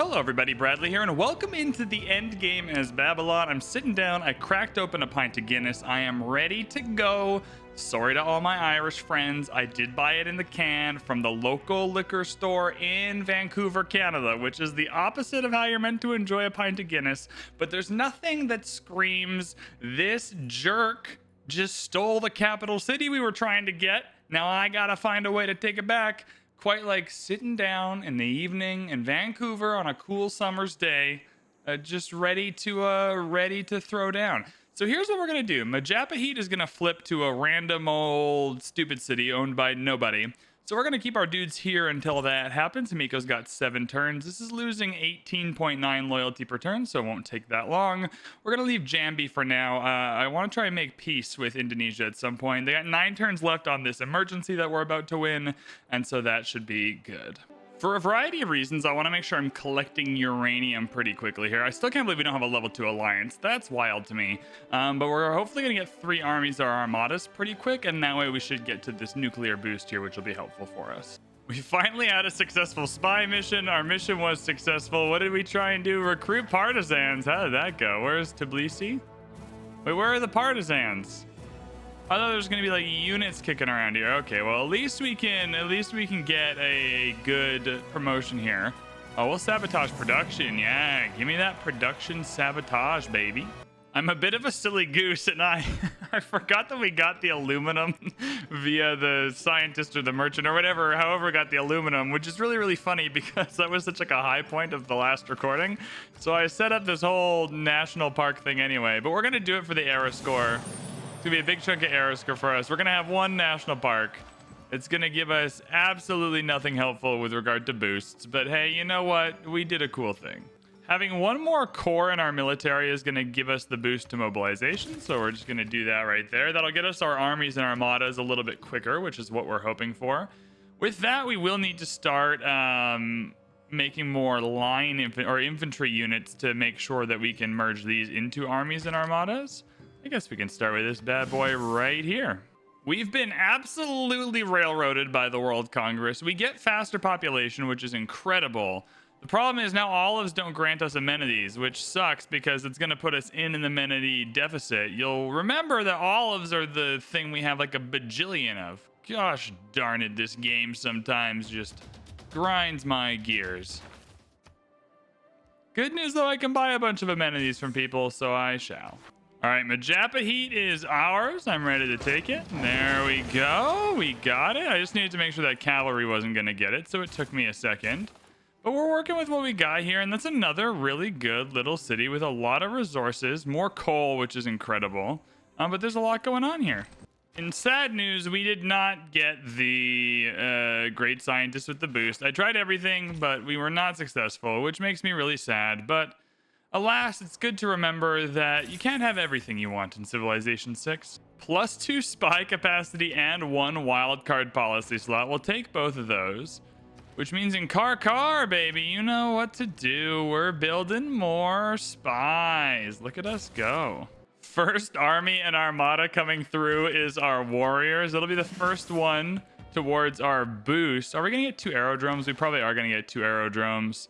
Hello everybody, Bradley here, and welcome into the end game as Babylon. I'm sitting down, I cracked open a pint of Guinness, I am ready to go. Sorry to all my Irish friends, I did buy it in the can from the local liquor store in Vancouver, Canada, which is the opposite of how you're meant to enjoy a pint of Guinness. But there's nothing that screams, this jerk just stole the capital city we were trying to get. Now I gotta find a way to take it back. Quite like sitting down in the evening in Vancouver on a cool summer's day, just ready to throw down. So here's what we're gonna do. Majapa Heat is gonna flip to a random old stupid city owned by nobody. So we're gonna keep our dudes here until that happens. Miko's got 7 turns. This is losing 18.9 loyalty per turn, so it won't take that long. We're gonna leave Jambi for now. I want to try and make peace with Indonesia at some point. They got 9 turns left on this emergency that we're about to win, and so that should be good. For a variety of reasons, I want to make sure I'm collecting uranium pretty quickly here. I still can't believe we don't have a level 2 alliance. That's wild to me. But we're hopefully going to get 3 armies or armadas pretty quick, and that way we should get to this nuclear boost here, which will be helpful for us. We finally had a successful spy mission. Our mission was successful. What did we try and do? Recruit partisans. How did that go? Where's Tbilisi? Wait, where are the partisans? I thought there was gonna be like units kicking around here. Okay, well at least we can get a good promotion here. Oh, we'll sabotage production. Yeah, give me that production sabotage, baby. I'm a bit of a silly goose, and I forgot that we got the aluminum via the scientist or the merchant or whatever, however we got the aluminum, which is really, really funny because that was such like a high point of the last recording. So I set up this whole national park thing anyway, but we're gonna do it for the era score. It's gonna be a big chunk of era score for us. We're gonna have 1 national park. It's gonna give us absolutely nothing helpful with regard to boosts, but hey, you know what? We did a cool thing. Having 1 more core in our military is gonna give us the boost to mobilization, so we're just gonna do that right there. That'll get us our armies and armadas a little bit quicker, which is what we're hoping for. With that, we will need to start making more line infantry units to make sure that we can merge these into armies and armadas. I guess we can start with this bad boy right here. We've been absolutely railroaded by the World Congress. We get faster population, which is incredible. The problem is now olives don't grant us amenities, which sucks because it's going to put us in an amenity deficit. You'll remember that olives are the thing we have like a bajillion of. Gosh darn it, this game sometimes just grinds my gears. Good news though, I can buy a bunch of amenities from people, so I shall. All right, Majapa Heat is ours. I'm ready to take it. There we go. We got it. I just needed to make sure that cavalry wasn't going to get it, so it took me a second. But we're working with what we got here, and that's another really good little city with a lot of resources. More coal, which is incredible. But there's a lot going on here. In sad news, we did not get the great scientist with the boost. I tried everything, but we were not successful, which makes me really sad. But alas, it's good to remember that you can't have everything you want in Civilization 6. +2 spy capacity and 1 wildcard policy slot. We'll take both of those. Which means in car, baby, you know what to do. We're building more spies. Look at us go. First army and armada coming through is our warriors. It'll be the first one towards our boost. Are we going to get 2 aerodromes? We probably are going to get 2 aerodromes.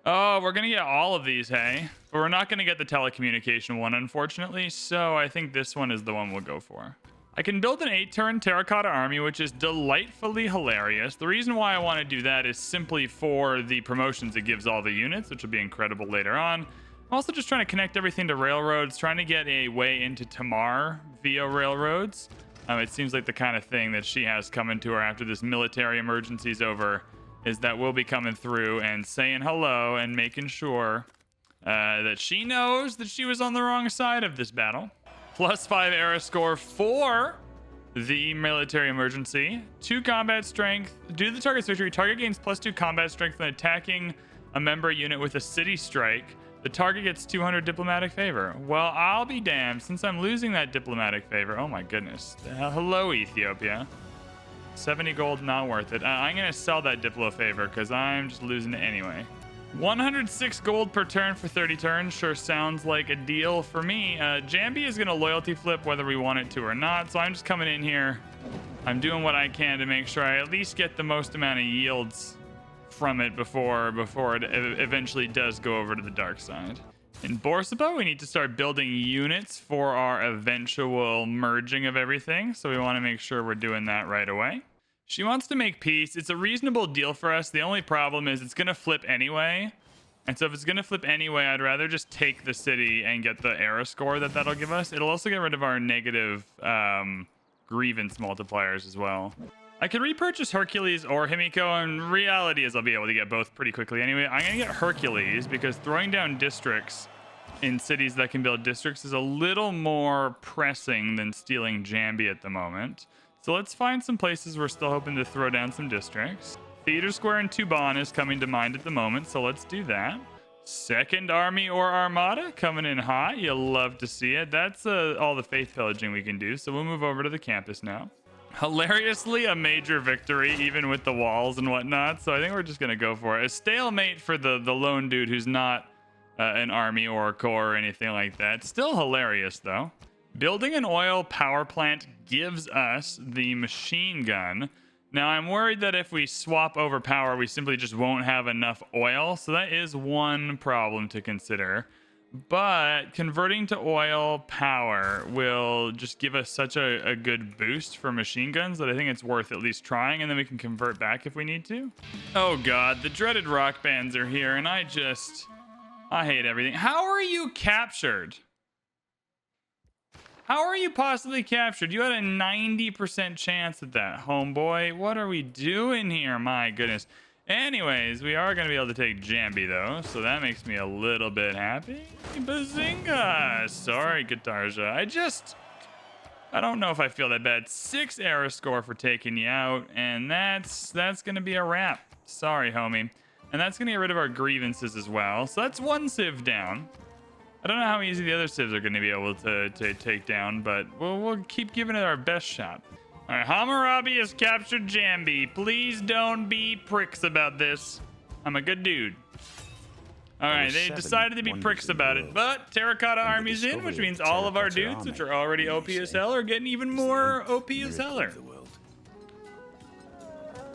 Oh, we're going to get all of these, hey? But we're not going to get the telecommunication one, unfortunately. So I think this one is the one we'll go for. I can build an 8-turn terracotta army, which is delightfully hilarious. The reason why I want to do that is simply for the promotions it gives all the units, which will be incredible later on. I'm also just trying to connect everything to railroads, trying to get a way into Tamar via railroads. It seems like the kind of thing that she has coming to her after this military emergency is over, is that we'll be coming through and saying hello and making sure that she knows that she was on the wrong side of this battle. +5 era score for the military emergency. 2 combat strength. Due to the target's victory, target gains +2 combat strength when attacking a member unit with a city strike. The target gets 200 diplomatic favor. Well, I'll be damned since I'm losing that diplomatic favor. Oh my goodness. Hello, Ethiopia. 70 gold, not worth it. I'm going to sell that diplo favor because I'm just losing it anyway. 106 gold per turn for 30 turns sure sounds like a deal for me. Jambi is going to loyalty flip whether we want it to or not, so I'm just coming in here. I'm doing what I can to make sure I at least get the most amount of yields from it before it eventually does go over to the dark side. In Borsaba, we need to start building units for our eventual merging of everything, so we want to make sure we're doing that right away. She wants to make peace. It's a reasonable deal for us. The only problem is it's going to flip anyway. And so if it's going to flip anyway, I'd rather just take the city and get the era score that'll give us. It'll also get rid of our negative grievance multipliers as well. I could repurchase Hercules or Himiko, and reality is I'll be able to get both pretty quickly anyway. I'm going to get Hercules because throwing down districts in cities that can build districts is a little more pressing than stealing Jambi at the moment. So let's find some places we're still hoping to throw down some districts. Theater Square in Tuban is coming to mind at the moment, so let's do that. Second Army or Armada coming in hot. You'll love to see it. That's all the faith pillaging we can do, so we'll move over to the campus now. Hilariously, a major victory, even with the walls and whatnot, so I think we're just going to go for it. A stalemate for the lone dude who's not an army or a corps or anything like that. Still hilarious, though. Building an oil power plant gives us the machine gun. Now, I'm worried that if we swap over power, we simply just won't have enough oil, so that is one problem to consider. But converting to oil power will just give us such a good boost for machine guns that I think it's worth at least trying, and then we can convert back if we need to. Oh god, the dreaded rock bands are here, and I hate everything. How are you captured? How are you possibly captured? You had a 90% chance at that, homeboy. What are we doing here? My goodness. Anyways, we are going to be able to take Jambi, though, so that makes me a little bit happy. Bazinga! Sorry, Katarja. I don't know if I feel that bad. 6 era score for taking you out, and that's going to be a wrap. Sorry, homie. And that's going to get rid of our grievances as well. So that's 1 civ down. I don't know how easy the other civs are going to be able to take down, but we'll keep giving it our best shot. All right, Hammurabi has captured Jambi. Please don't be pricks about this. I'm a good dude. All right, they decided to be pricks about it, but terracotta army's in, which means all of our dudes, which are already OP as hell, are getting even more OP as hell.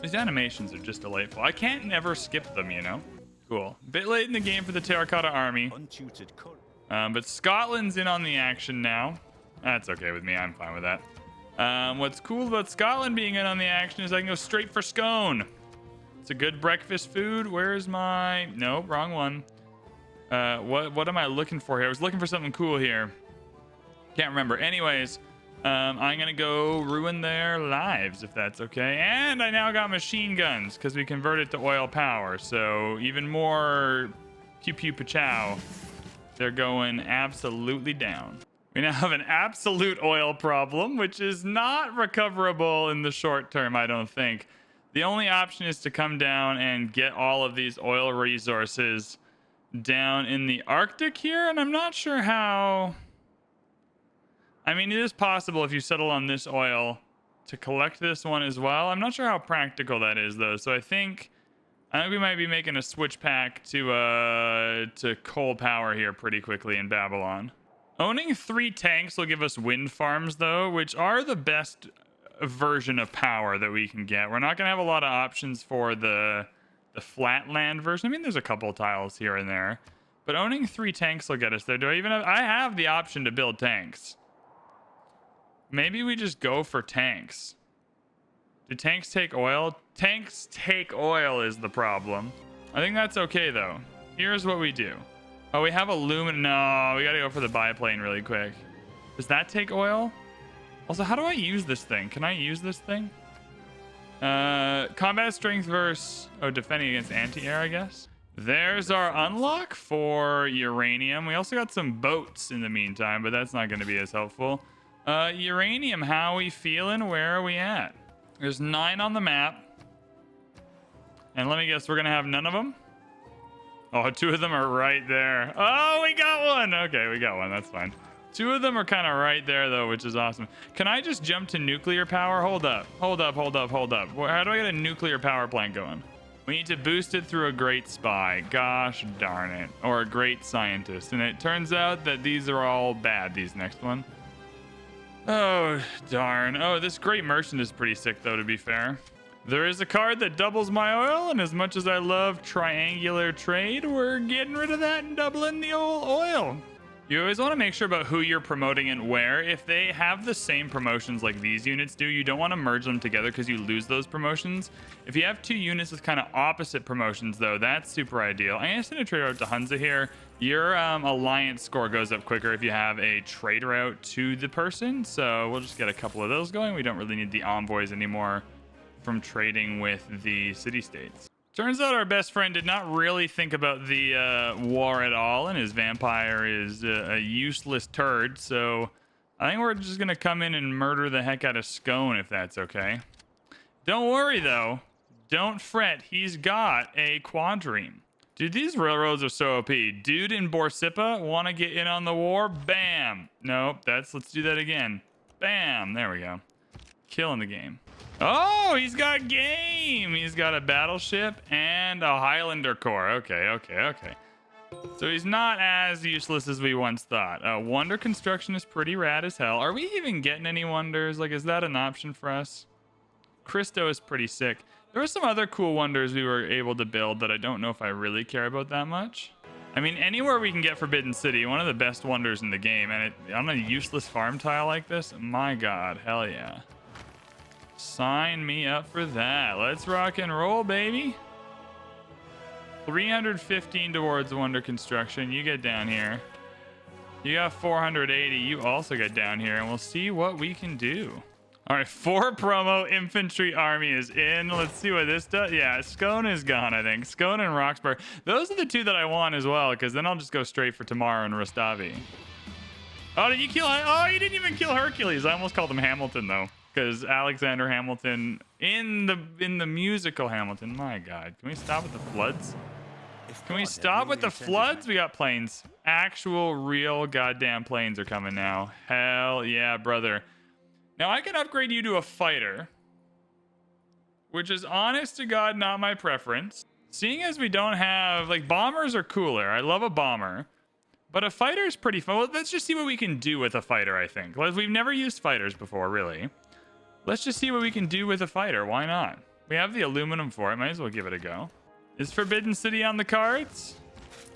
These animations are just delightful. I can't never skip them, you know? Cool. Bit late in the game for the terracotta army. But Scotland's in on the action now. That's okay with me. I'm fine with that. What's cool about Scotland being in on the action is I can go straight for scone. It's a good breakfast food. Where's my... No, wrong one. What am I looking for here? I was looking for something cool here. Can't remember. Anyways, I'm going to go ruin their lives, if that's okay. And I now got machine guns because we converted to oil power. So even more pew pew pachow. They're going absolutely down. We now have an absolute oil problem, which is not recoverable in the short term, I don't think. The only option is to come down and get all of these oil resources down in the Arctic here, and I'm not sure how... I mean, it is possible if you settle on this oil to collect this one as well. I'm not sure how practical that is, though, so I think we might be making a switch pack to coal power here pretty quickly in Babylon. Owning 3 tanks will give us wind farms, though, which are the best version of power that we can get. We're not going to have a lot of options for the flatland version. I mean, there's a couple tiles here and there. But owning 3 tanks will get us there. Do I even have... I have the option to build tanks. Maybe we just go for tanks. Do tanks take oil? Tanks take oil is the problem. I think that's okay, though. Here's what we do. Oh, we have aluminum. No, we gotta go for the biplane really quick. Does that take oil? Also, how do I use this thing? Can I use this thing? Combat strength versus... Oh, defending against anti-air, I guess. There's our unlock for uranium. We also got some boats in the meantime, but that's not going to be as helpful. Uranium, how are we feeling? Where are we at? There's 9 on the map. And let me guess, we're going to have none of them? Oh, 2 of them are right there. Oh, we got one. Okay, we got one. That's fine. 2 of them are kind of right there, though, which is awesome. Can I just jump to nuclear power? Hold up. Hold up, hold up, hold up. How do I get a nuclear power plant going? We need to boost it through a great spy. Gosh darn it. Or a great scientist. And it turns out that these are all bad, these next one. Oh, darn. Oh, this great merchant is pretty sick, though, to be fair. There is a card that doubles my oil, and as much as I love triangular trade, we're getting rid of that and doubling the old oil. You always want to make sure about who you're promoting and where. If they have the same promotions like these units do, you don't want to merge them together because you lose those promotions. If you have two units with kind of opposite promotions, though, that's super ideal. I'm going to send a trade route to Hunza here. Your alliance score goes up quicker if you have a trade route to the person. So we'll just get a couple of those going. We don't really need the envoys anymore from trading with the city-states. Turns out our best friend did not really think about the war at all, and his vampire is a useless turd, so I think we're just going to come in and murder the heck out of Scone, if that's okay. Don't worry, though. Don't fret. He's got a quadrime. Dude, these railroads are so OP. Dude in Borsippa, want to get in on the war? Bam! Nope, let's do that again. Bam! There we go. Killing the game. Oh, he's got game. He's got a battleship and a Highlander Corps. Okay. So he's not as useless as we once thought. Wonder construction is pretty rad as hell. Are we even getting any wonders? Like, is that an option for us? Christo is pretty sick. There were some other cool wonders we were able to build that I don't know if I really care about that much. I mean, anywhere we can get Forbidden City, one of the best wonders in the game, and on a useless farm tile like this, my god, hell yeah. Sign me up for that. Let's rock and roll, baby. 315 towards wonder construction. You get down here. You got 480. You also get down here, and we'll see what we can do. All right, 4 promo infantry army is in. Let's see what this does. Yeah, Scone is gone, I think. Scone and Roxburgh. Those are the two that I want as well, because then I'll just go straight for Tamara and Rustavi. Oh, did you kill? Oh, you didn't even kill Hercules. I almost called him Hamilton, though. Because Alexander Hamilton in the musical Hamilton. My god, can we stop with the floods? Can we stop with the floods? We got planes. Actual real goddamn planes are coming now. Hell yeah, brother. Now I can upgrade you to a fighter, which is honest to god not my preference. Seeing as we don't have, like, bombers are cooler. I love a bomber, but a fighter is pretty fun. Well, let's just see what we can do with a fighter. I think we've never used fighters before, really. Let's just see what we can do with a fighter. Why not? We have the aluminum for it. Might as well give it a go. Is Forbidden City on the cards?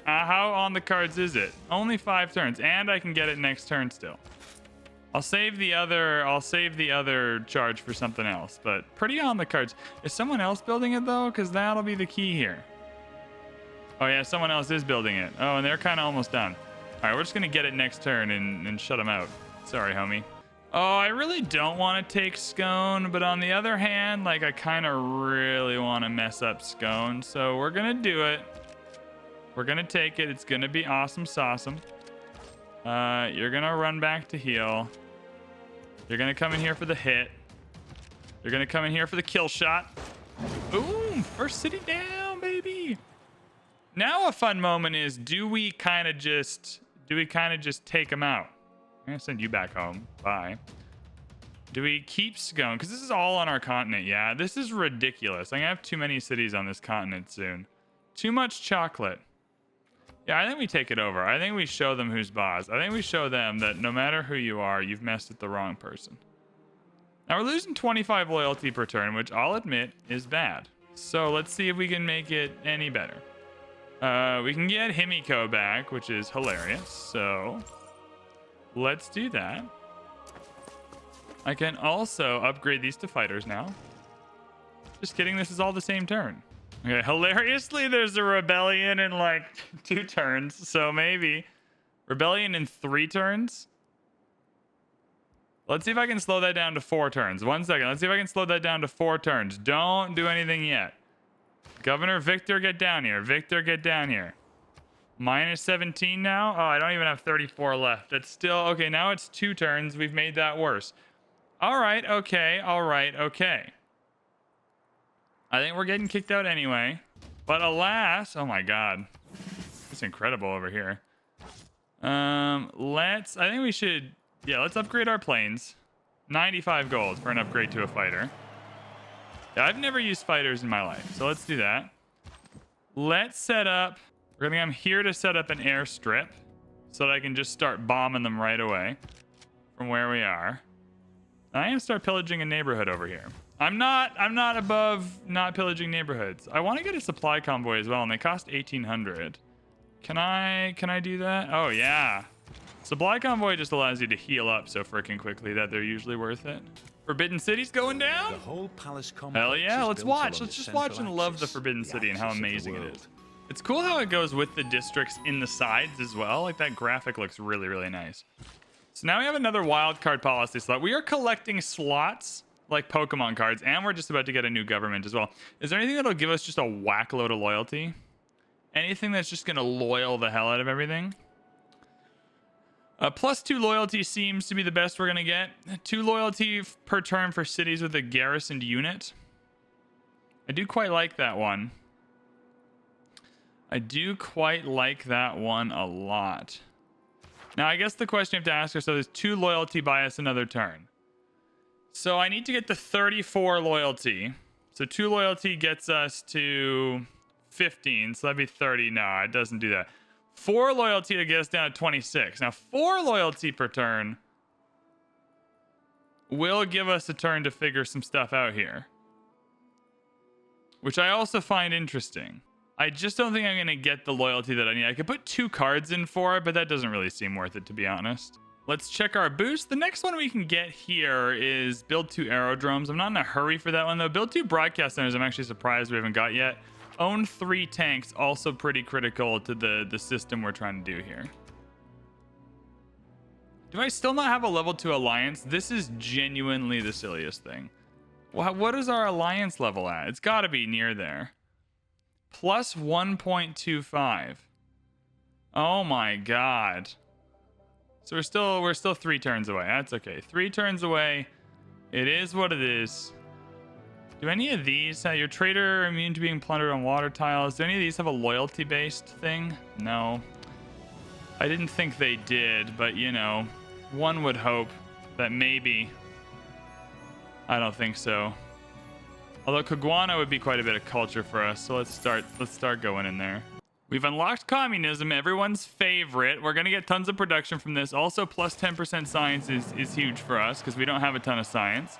How on the cards is it? Only 5 turns, and I can get it next turn still. I'll save the other charge for something else, but pretty on the cards. Is someone else building it though? Because that'll be the key here. Oh yeah, someone else is building it. Oh, and they're kind of almost done. All right, we're just gonna get it next turn and shut them out. Sorry, homie. Oh, I really don't want to take Scone, but on the other hand, like, I kind of really want to mess up Scone, so we're gonna do it. We're gonna take it. It's gonna be awesome sauceum. You're gonna run back to heal. You're gonna come in here for the hit. You're gonna come in here for the kill shot. Boom! First city down, baby. Now a fun moment is, do we kind of just take him out? I'm gonna send you back home. Bye. Do we keep Scone? Because this is all on our continent. Yeah, this is ridiculous. I'm gonna have too many cities on this continent soon. Too much chocolate. Yeah, I think we take it over. I think we show them who's boss. I think we show them that no matter who you are, you've messed with the wrong person. Now we're losing 25 loyalty per turn, which I'll admit is bad. So let's see if we can make it any better. We can get Himiko back, which is hilarious. So let's do that. I can also upgrade these to fighters now. Just kidding, this is all the same turn. Okay, hilariously, there's a rebellion in like 2 turns, so maybe rebellion in 3 turns. Let's see if I can slow that down to 4 turns. 1 second. Let's see if I can slow that down to 4 turns. Don't do anything yet. Governor Victor, get down here. Victor, get down here. Minus 17 now. Oh, I don't even have 34 left. That's still okay. Now it's 2 turns. We've made that worse. All right. Okay. All right. Okay. I think we're getting kicked out anyway. But alas, oh my god. It's incredible over here. I think we should, yeah, let's upgrade our planes. 95 gold for an upgrade to a fighter. Yeah, I've never used fighters in my life, so let's do that. Let's set up, I'm here to set up an airstrip so that I can just start bombing them right away from where we are. I am start pillaging a neighborhood over here. I'm not above not pillaging neighborhoods. I want to get a supply convoy as well, and they cost 1,800. Can I do that? Oh yeah. Supply convoy just allows you to heal up so freaking quickly that they're usually worth it. Forbidden City's going down? The whole palace complex. Hell yeah, let's built watch. along Let's the just watch central and love the axis, Forbidden City and how axis of the amazing it world. is. It's cool how it goes with the districts in the sides as well. Like that graphic looks really, really nice. So now we have another wildcard policy slot. We are collecting slots like Pokemon cards, and we're just about to get a new government as well. Is there anything that'll give us just a whack load of loyalty? Anything that's just gonna loyal the hell out of everything? +2 loyalty seems to be the best we're gonna get. 2 loyalty per turn for cities with a garrisoned unit. I do quite like that one. I do quite like that one a lot. Now, I guess the question you have to ask yourself is 2 loyalty buy us another turn. So I need to get to 34 loyalty. So 2 loyalty gets us to 15. So that'd be 30. No, it doesn't do that. 4 loyalty to get us down to 26. Now, 4 loyalty per turn will give us a turn to figure some stuff out here, which I also find interesting. I just don't think I'm going to get the loyalty that I need. I could put 2 cards in for it, but that doesn't really seem worth it, to be honest. Let's check our boost. The next one we can get here is build 2 aerodromes. I'm not in a hurry for that one, though. Build 2 broadcast centers. I'm actually surprised we haven't got yet. Own 3 tanks. Also pretty critical to the system we're trying to do here. Do I still not have a level 2 alliance? This is genuinely the silliest thing. What is our alliance level at? It's got to be near there. Plus 1.25. Oh my god. So we're still 3 turns away. That's okay. 3 turns away. It is what it is. Do any of these your trader immune to being plundered on water tiles? Do any of these have a loyalty based thing? No. I didn't think they did, but you know, one would hope that maybe. I don't think so. Although Caguana would be quite a bit of culture for us, so let's start going in there. We've unlocked communism, everyone's favorite. We're gonna get tons of production from this. Also, plus 10% science is huge for us because we don't have a ton of science.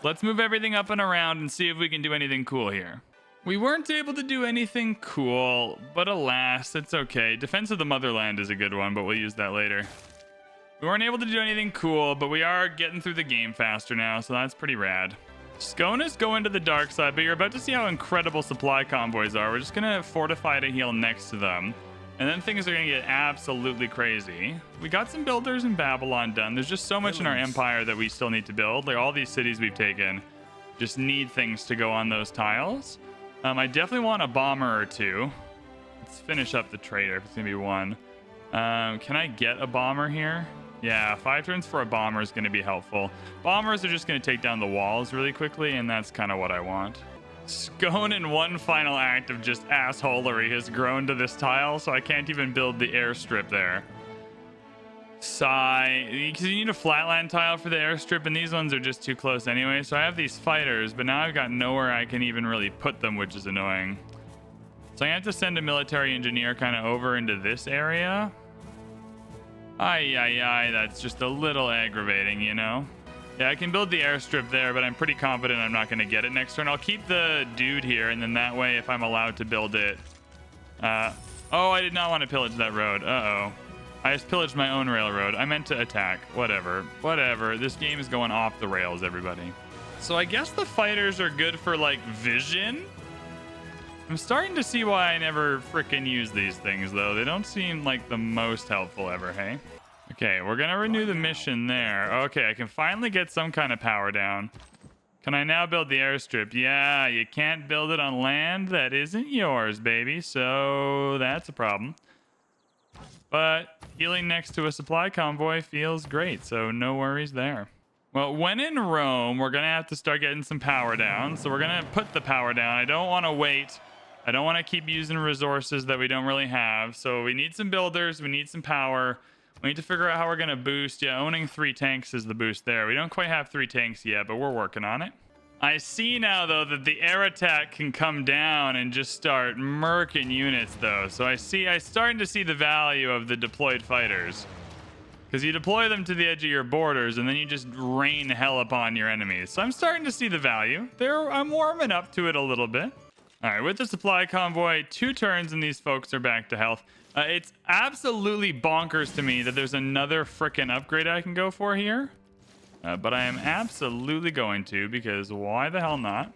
Let's move everything up and around and see if we can do anything cool here. We weren't able to do anything cool, but alas, it's okay. Defense of the Motherland is a good one, but we'll use that later. We weren't able to do anything cool, but we are getting through the game faster now, so that's pretty rad. Sconas go into the dark side, but you're about to see how incredible supply convoys are. We're just gonna fortify to heal next to them, and then things are gonna get absolutely crazy. We got some builders in Babylon done. There's just so much in our empire that we still need to build. Like all these cities we've taken just need things to go on those tiles. I definitely want a bomber or 2. Let's finish up the trader if it's gonna be 1. Can I get a bomber here? Yeah, 5 turns for a bomber is going to be helpful. Bombers are just going to take down the walls really quickly, and that's kind of what I want. Scone in one final act of just assholery has grown to this tile, so I can't even build the airstrip there. Sigh. Because you need a flatland tile for the airstrip, and these ones are just too close anyway. So I have these fighters, but now I've got nowhere I can even really put them, which is annoying. So I have to send a military engineer kind of over into this area. Aye, that's just a little aggravating, you know? Yeah, I can build the airstrip there, but I'm pretty confident I'm not going to get it next turn. I'll keep the dude here, and then that way, if I'm allowed to build it... oh, I did not want to pillage that road. Uh-oh. I just pillaged my own railroad. I meant to attack. Whatever. This game is going off the rails, everybody. So I guess the fighters are good for, like, vision? I'm starting to see why I never frickin' use these things, though. They don't seem like the most helpful ever, hey? Okay, we're gonna renew the mission there. Okay, I can finally get some kind of power down. Can I now build the airstrip? Yeah, you can't build it on land that isn't yours, baby. So that's a problem. But healing next to a supply convoy feels great, so no worries there. Well, when in Rome, we're gonna have to start getting some power down. So we're gonna put the power down. I don't want to wait. I don't want to keep using resources that we don't really have. So we need some builders. We need some power. We need to figure out how we're going to boost. Yeah, owning 3 tanks is the boost there. We don't quite have 3 tanks yet, but we're working on it. I see now, though, that the air attack can come down and just start murking units, though. So I'm starting to see the value of the deployed fighters. because you deploy them to the edge of your borders and then you just rain hell upon your enemies. So I'm starting to see the value. I'm warming up to it a little bit. All right, with the supply convoy, 2 turns and these folks are back to health. It's absolutely bonkers to me that there's another frickin' upgrade I can go for here. But I am absolutely going to, because why the hell not?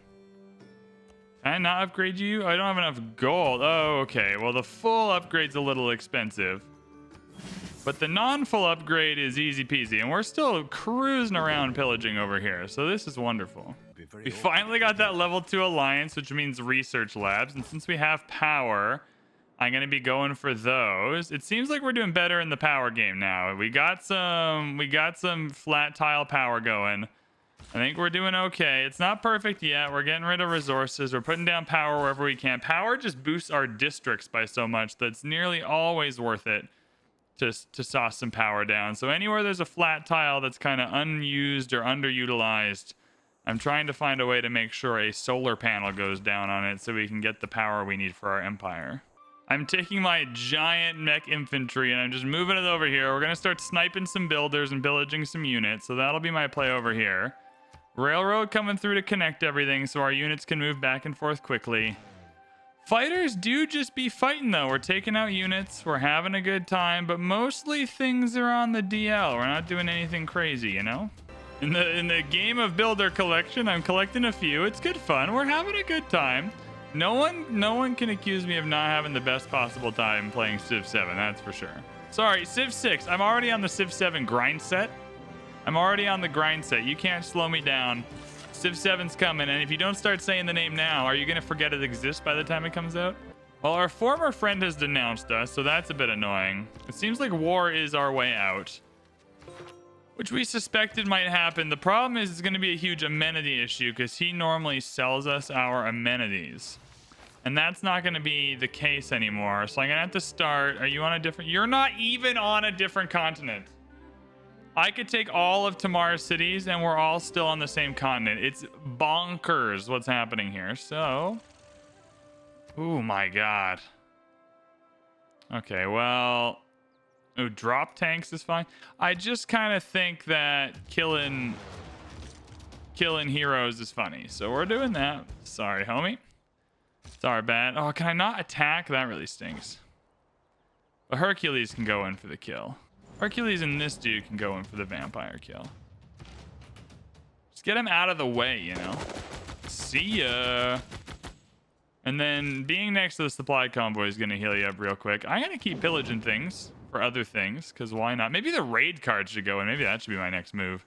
Can I not upgrade you? I don't have enough gold. Oh, okay. Well, the full upgrade's a little expensive. But the non-full upgrade is easy peasy. And we're still cruising around pillaging over here. So this is wonderful. We finally got that level 2 alliance, which means research labs. And since we have power, I'm going to be going for those. It seems like we're doing better in the power game now. We got some flat tile power going. I think we're doing okay. It's not perfect yet. We're getting rid of resources. We're putting down power wherever we can. Power just boosts our districts by so much that it's nearly always worth it to sauce some power down. So anywhere there's a flat tile that's kind of unused or underutilized, I'm trying to find a way to make sure a solar panel goes down on it so we can get the power we need for our empire. I'm taking my giant mech infantry and I'm just moving it over here. We're going to start sniping some builders and pillaging some units. So that'll be my play over here. Railroad coming through to connect everything so our units can move back and forth quickly. Fighters do just be fighting though. We're taking out units. We're having a good time, but mostly things are on the DL. We're not doing anything crazy, you know? In the game of builder collection, I'm collecting a few. It's good fun. We're having a good time. No one can accuse me of not having the best possible time playing Civ 7, that's for sure. Sorry, Civ 6. I'm already on the Civ 7 grind set. I'm already on the grind set. You can't slow me down. Civ 7's coming, and if you don't start saying the name now, are you going to forget it exists by the time it comes out? Well, our former friend has denounced us, so that's a bit annoying. It seems like war is our way out, which we suspected might happen. The problem is it's going to be a huge amenity issue because he normally sells us our amenities. And that's not going to be the case anymore. So I'm going to have to start. Are you on a different... You're not even on a different continent. I could take all of Tamar's cities and we're all still on the same continent. It's bonkers what's happening here. So... Oh my god. Okay, well... Oh, drop tanks is fine. I just kind of think that killing heroes is funny. So we're doing that. Sorry, homie. Sorry, bad. Oh, can I not attack? That really stinks. But Hercules can go in for the kill. Hercules and this dude can go in for the vampire kill. Just get him out of the way, you know? See ya. And then being next to the supply convoy is going to heal you up real quick. I'm going to keep pillaging things for other things, because why not? Maybe the raid card should go in. Maybe that should be my next move.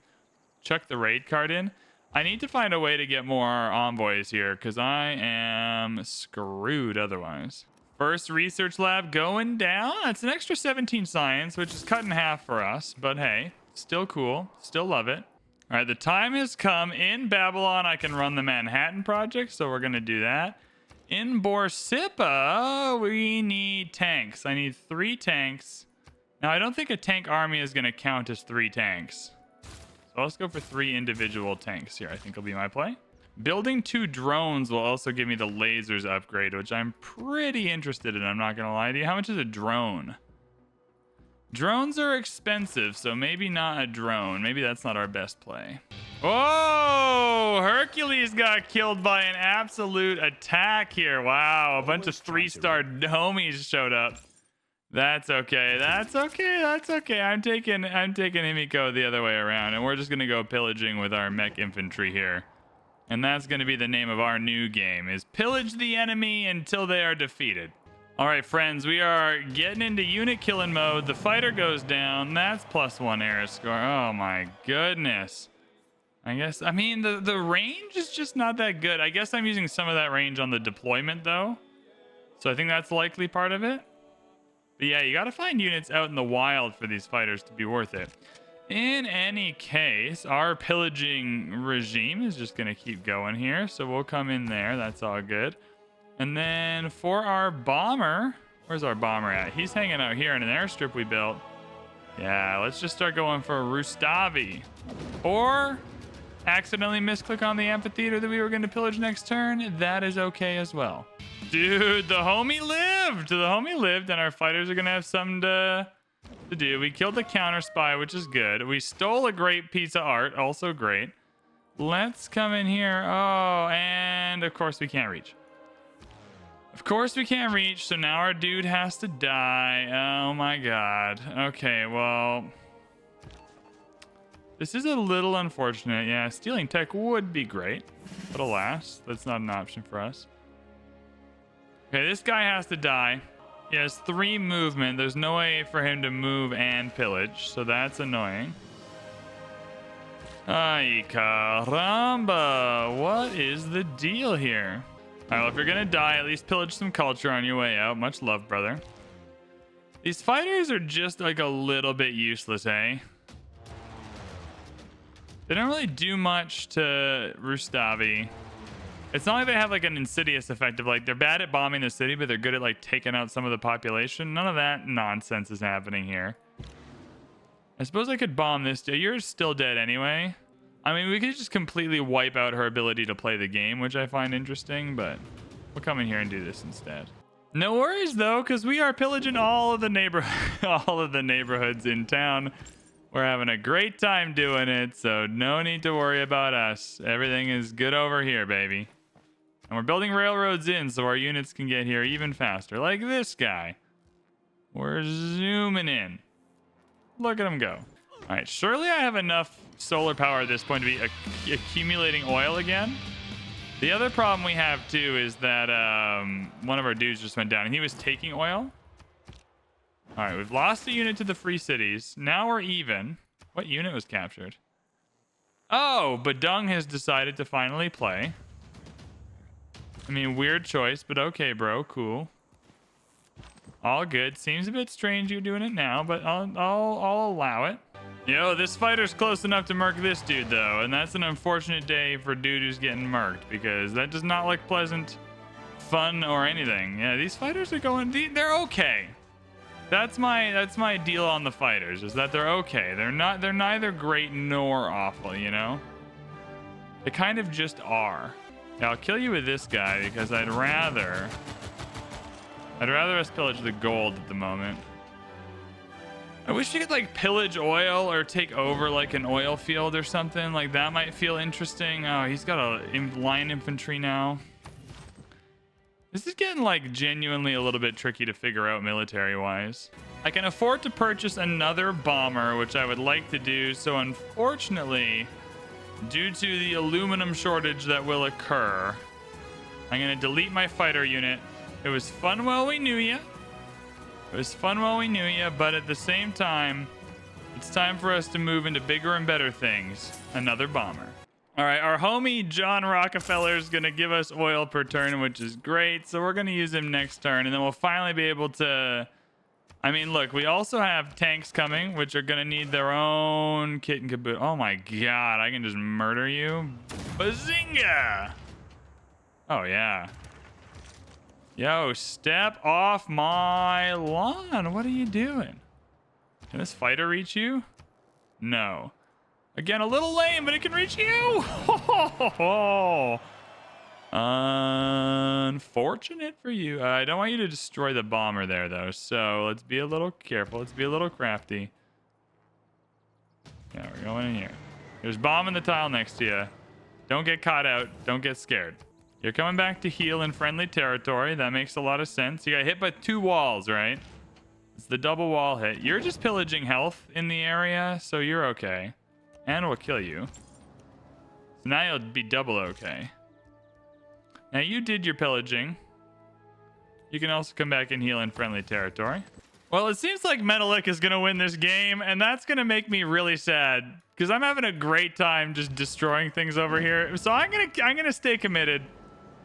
Chuck the raid card in. I need to find a way to get more envoys here, because I am screwed otherwise. First research lab going down. That's an extra 17 science, which is cut in half for us. But hey, still cool. Still love it. All right, the time has come. In Babylon, I can run the Manhattan Project, so we're going to do that. In Borsippa, we need tanks. I need 3 tanks. Now, I don't think a tank army is going to count as 3 tanks. So let's go for 3 individual tanks here. I think will be my play. Building 2 drones will also give me the lasers upgrade, which I'm pretty interested in. I'm not going to lie to you. How much is a drone? Drones are expensive, so maybe not a drone. Maybe that's not our best play. Oh, Hercules got killed by an absolute attack here. Wow, a bunch of 3-star homies showed up. That's okay. That's okay. That's okay. I'm taking Himiko the other way around, and we're just gonna go pillaging with our mech infantry here. And that's gonna be the name of our new game: is pillage the enemy until they are defeated. All right, friends, we are getting into unit killing mode. The fighter goes down. That's +1 air score. Oh my goodness. I mean, the range is just not that good. I guess I'm using some of that range on the deployment though, so I think that's likely part of it. But yeah, you got to find units out in the wild for these fighters to be worth it. In any case, our pillaging regime is just going to keep going here. So we'll come in there. That's all good. And then for our bomber, where's our bomber at? He's hanging out here in an airstrip we built. Yeah, let's just start going for Rustavi. Or accidentally misclick on the amphitheater that we were going to pillage next turn. That is okay as well. Dude, the homie lived. The homie lived, and our fighters are going to have something to to do. We killed the counter spy, which is good. We stole a great piece of art, also great. Let's come in here. Oh, and of course we can't reach. Of course we can't reach, so now our dude has to die. Oh my god. Okay, well, this is a little unfortunate. Yeah, stealing tech would be great, but alas, that's not an option for us. Okay, this guy has to die. He has 3 movement. There's no way for him to move and pillage, so that's annoying. Ay caramba, what is the deal here? All right, well, if you're gonna die, at least pillage some culture on your way out. Much love, brother. These fighters are just like a little bit useless, eh? They don't really do much to Rustavi. It's not like they have like an insidious effect of like they're bad at bombing the city, but they're good at like taking out some of the population. None of that nonsense is happening here. I suppose I could bomb this. You're still dead anyway. I mean, we could just completely wipe out her ability to play the game, which I find interesting, but we'll come in here and do this instead. No worries though, because we are pillaging all of the neighborhoods in town. We're having a great time doing it, so no need to worry about us. Everything is good over here, baby. And we're building railroads in so our units can get here even faster, like this guy. We're zooming in. Look at him go. All right, surely I have enough solar power at this point to be accumulating oil again. The other problem we have too is that one of our dudes just went down and he was taking oil. All right, we've lost a unit to the free cities. Now we're even. What unit was captured? Oh, Badung has decided to finally play. I mean, weird choice, but okay, bro, cool. All good. Seems a bit strange you're doing it now, but I'll allow it. Yo, this fighter's close enough to murk this dude, though, and that's an unfortunate day for dude who's getting murked, because that does not look pleasant, fun, or anything. Yeah, these fighters are going... They're okay. That's my deal on the fighters, is that they're okay. They're neither great nor awful, you know? They kind of just are. Now, I'll kill you with this guy, because I'd rather us pillage the gold at the moment. I wish you could like pillage oil or take over like an oil field or something. Like that might feel interesting. Oh, he's got a line infantry now. This is getting like genuinely a little bit tricky to figure out military wise. I can afford to purchase another bomber, which I would like to do. So unfortunately, due to the aluminum shortage that will occur, I'm going to delete my fighter unit. It was fun while we knew ya. It was fun while we knew ya, but at the same time, it's time for us to move into bigger and better things. Another bomber. All right, our homie John Rockefeller is going to give us oil per turn, which is great. So we're going to use him next turn, and then we'll finally be able to... I mean, look, we also have tanks coming, which are going to need their own kit and caboodle. Oh my god, I can just murder you. Bazinga! Oh, yeah. Yo, step off my lawn. What are you doing? Can this fighter reach you? No. Again, a little lame, but it can reach you. Unfortunate for you. I don't want you to destroy the bomber there, though. So let's be a little careful. Let's be a little crafty. Yeah, we're going in here. There's bomb in the tile next to you. Don't get caught out. Don't get scared. You're coming back to heal in friendly territory. That makes a lot of sense. You got hit by 2 walls, right? It's the double wall hit. You're just pillaging health in the area, so you're okay. And we'll kill you. So now you'll be double okay. Now you did your pillaging. You can also come back and heal in friendly territory. Well, it seems like Metallic is going to win this game, and that's going to make me really sad, because I'm having a great time just destroying things over here. So I'm gonna stay committed.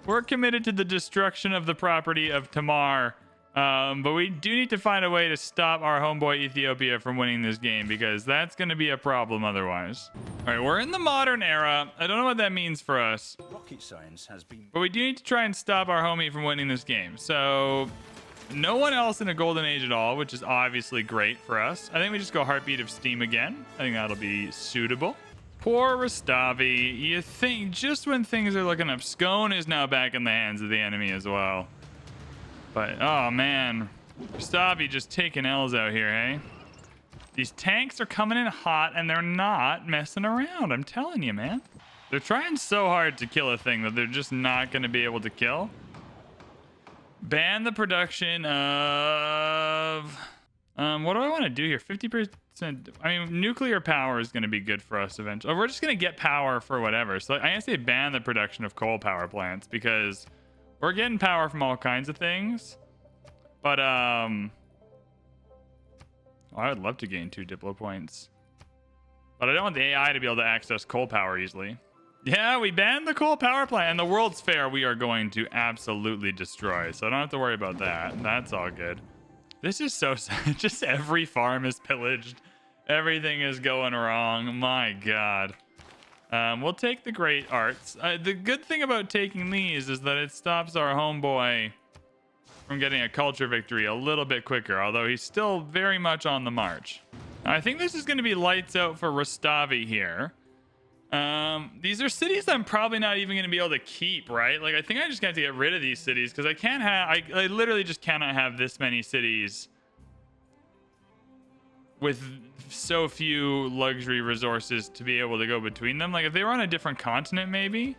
We're committed to the destruction of the property of Tamar. But we do need to find a way to stop our homeboy Ethiopia from winning this game, because that's going to be a problem otherwise. All right, we're in the modern era. I don't know what that means for us. Rocket science has been... But we do need to try and stop our homie from winning this game. So no one else in a golden age at all, which is obviously great for us. I think we just go Heartbeat of Steam again. I think that'll be suitable. Poor Rustavi. You think just when things are looking up, Scone is now back in the hands of the enemy as well. But, oh man, Rustavi just taking L's out here, hey? These tanks are coming in hot and they're not messing around. I'm telling you, man. They're trying so hard to kill a thing that they're just not going to be able to kill. Ban the production of... what do I want to do here? 50%. I mean, nuclear power is going to be good for us eventually. We're just going to get power for whatever. So I say ban the production of coal power plants because we're getting power from all kinds of things. But, I would love to gain 2 Diplo points. But I don't want the AI to be able to access coal power easily. Yeah, we banned the coal power plant. And the World's Fair we are going to absolutely destroy. So I don't have to worry about that. That's all good. This is so sad. Just every farm is pillaged. Everything is going wrong. My God. We'll take the great arts. The good thing about taking these is that it stops our homeboy from getting a culture victory a little bit quicker, although he's still very much on the march. I think this is going to be lights out for Rustavi here. These are cities I'm probably not even going to be able to keep, right? Like, I think I just got to get rid of these cities because I can't have... I literally just cannot have this many cities with so few luxury resources to be able to go between them. Like, if they were on a different continent, maybe...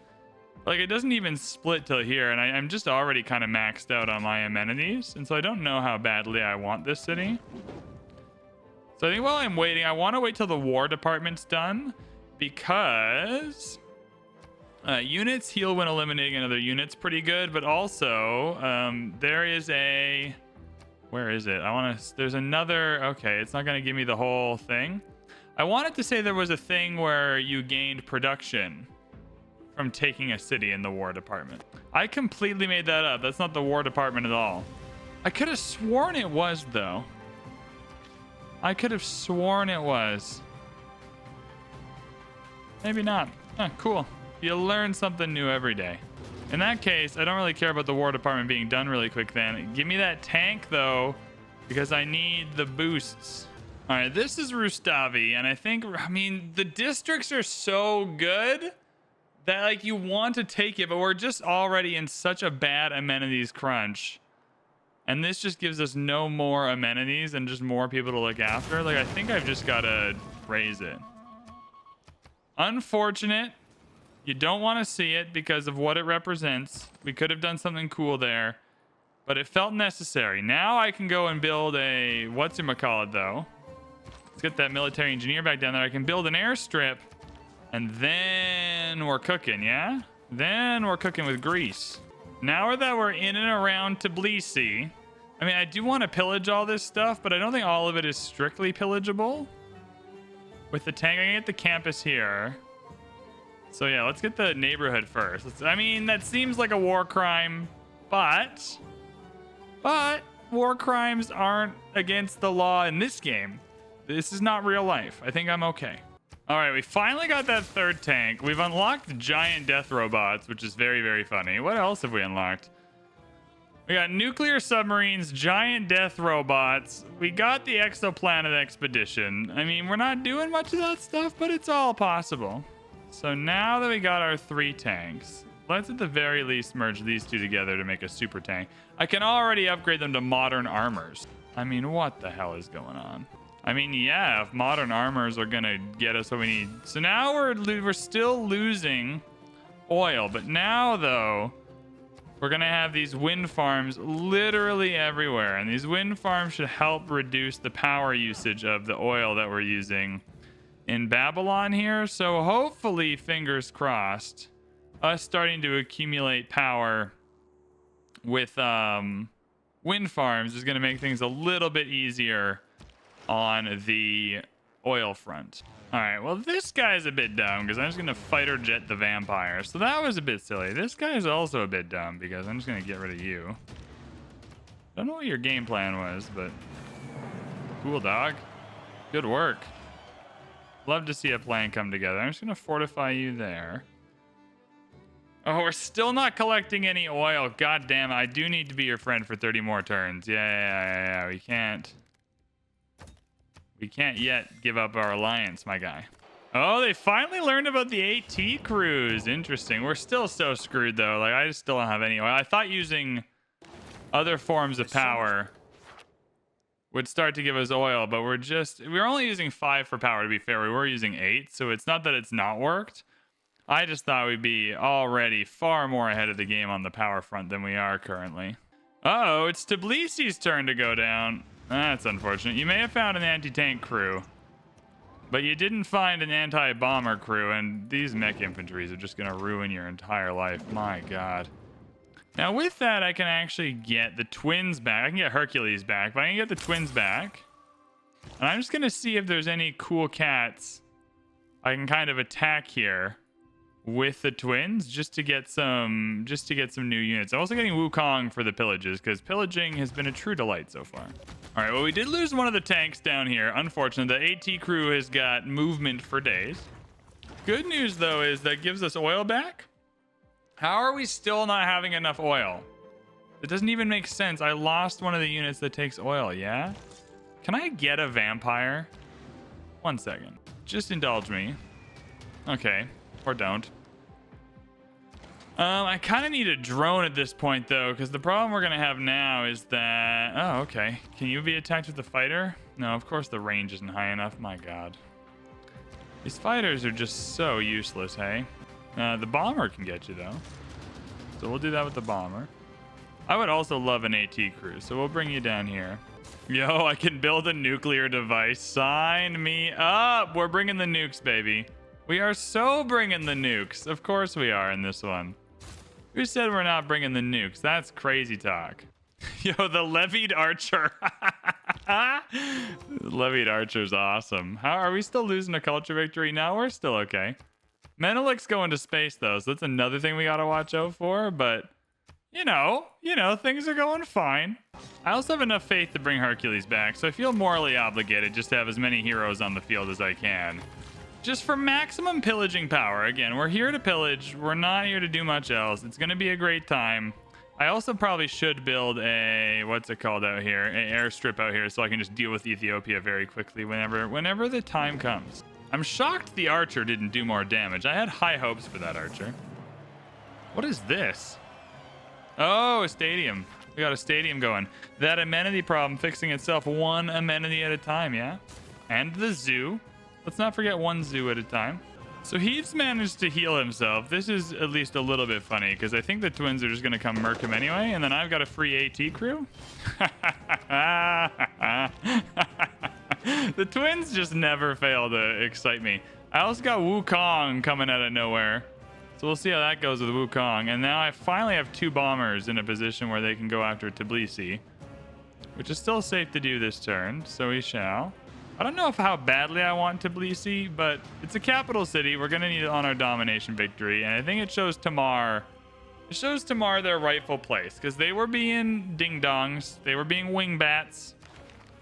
Like, it doesn't even split till here, and I'm just already kind of maxed out on my amenities, and so I don't know how badly I want this city. So I think while I'm waiting, I want to wait till the War Department's done, because units heal when eliminating another unit's pretty good, but also there is a... Where is it? There's another... Okay, it's not going to give me the whole thing. I wanted to say there was a thing where you gained production from taking a city in the War Department. I completely made that up. That's not the War Department at all. I could have sworn it was, though. I could have sworn it was. Maybe not. Cool. You learn something new every day. In that case, I don't really care about the War Department being done really quick then. Give me that tank, though, because I need the boosts. All right, this is Rustavi, and I mean, the districts are so good that, like, you want to take it, but we're just already in such a bad amenities crunch. And this just gives us no more amenities and just more people to look after. Like, I think I've just got to raise it. Unfortunate. You don't want to see it because of what it represents. We could have done something cool there, but it felt necessary. Now I can go and build a... Whatchamacallit, though. Let's get that military engineer back down there. I can build an airstrip. And then we're cooking, yeah? Then we're cooking with grease. Now that we're in and around Tbilisi, I mean, I do want to pillage all this stuff, but I don't think all of it is strictly pillageable. With the tank, I can get the campus here. So yeah, let's get the neighborhood first. I mean, that seems like a war crime, but war crimes aren't against the law in this game. This is not real life. I think I'm okay. All right, we finally got that third tank. We've unlocked giant death robots, which is very, very funny. What else have we unlocked? We got nuclear submarines, giant death robots. We got the exoplanet expedition. I mean, we're not doing much of that stuff, but it's all possible. So now that we got our 3 tanks, let's at the very least merge these 2 together to make a super tank. I can already upgrade them to modern armors. I mean, what the hell is going on? I mean, yeah, if modern armors are going to get us what we need. So now we're still losing oil. But now, though, we're going to have these wind farms literally everywhere. And these wind farms should help reduce the power usage of the oil that we're using in Babylon here. So hopefully, fingers crossed, us starting to accumulate power with wind farms is going to make things a little bit easier on the oil front. All right, well, this guy's a bit dumb because I'm just going to fighter jet the vampire. So that was a bit silly. This guy's also a bit dumb because I'm just going to get rid of you. Don't know what your game plan was, but cool, dog. Good work. Love to see a plan come together. I'm just going to fortify you there. Oh, we're still not collecting any oil. God damn it. I do need to be your friend for 30 more turns. Yeah. We can't yet give up our alliance, my guy. Oh, they finally learned about the AT cruise. Interesting. We're still so screwed, though. Like, I just still don't have any oil. I thought using other forms of power would start to give us oil, but we're only using 5 for power, to be fair. We were using 8, so it's not that it's not worked. I just thought we'd be already far more ahead of the game on the power front than we are currently. Uh-oh, it's Tbilisi's turn to go down. That's unfortunate. You may have found an anti-tank crew, but you didn't find an anti-bomber crew, and these mech infantries are just going to ruin your entire life. My God. Now, with that, I can actually get the twins back. I can get Hercules back, but I can get the twins back. And I'm just going to see if there's any cool cats I can kind of attack here with the twins just to get some new units. I'm also getting Wukong for the pillages because pillaging has been a true delight so far. All right, well, we did lose one of the tanks down here. Unfortunately, the AT crew has got movement for days. Good news, though, is that gives us oil back. How are we still not having enough oil? It doesn't even make sense. I lost one of the units that takes oil, yeah? Can I get a vampire? 1 second. Just indulge me. Okay, or don't. I kind of need a drone at this point, though, because the problem we're going to have now is that... Oh, okay. Can you be attacked with the fighter? No, of course the range isn't high enough. My God. These fighters are just so useless, hey? The bomber can get you, though. So we'll do that with the bomber. I would also love an AT crew, so we'll bring you down here. Yo, I can build a nuclear device. Sign me up. We're bringing the nukes, baby. We are so bringing the nukes. Of course we are in this one. Who said we're not bringing the nukes? That's crazy talk. Yo, the levied archer. Levied archer's awesome. How are we still losing a culture victory? No, we're still okay. Menelik's going to space, though, so that's another thing we got to watch out for, but you know, things are going fine. I also have enough faith to bring Hercules back, so I feel morally obligated just to have as many heroes on the field as I can. Just for maximum pillaging power. Again, we're here to pillage. We're not here to do much else. It's going to be a great time. I also probably should build a, what's it called out here? An airstrip out here so I can just deal with Ethiopia very quickly whenever the time comes. I'm shocked the archer didn't do more damage. I had high hopes for that archer. What is this? Oh, a stadium. We got a stadium going. That amenity problem fixing itself one amenity at a time, yeah? And the zoo. Let's not forget one zoo at a time. So he's managed to heal himself. This is at least a little bit funny because I think the twins are just going to come murk him anyway. And then I've got a free AT crew. The twins just never fail to excite me. I also got Wukong coming out of nowhere. So we'll see how that goes with Wukong. And now I finally have 2 bombers in a position where they can go after Tbilisi, which is still safe to do this turn. So we shall. I don't know how badly I want Tbilisi, but it's a capital city. We're going to need it on our domination victory. And I think it shows Tamar. It shows Tamar their rightful place because they were being ding-dongs. They were being wingbats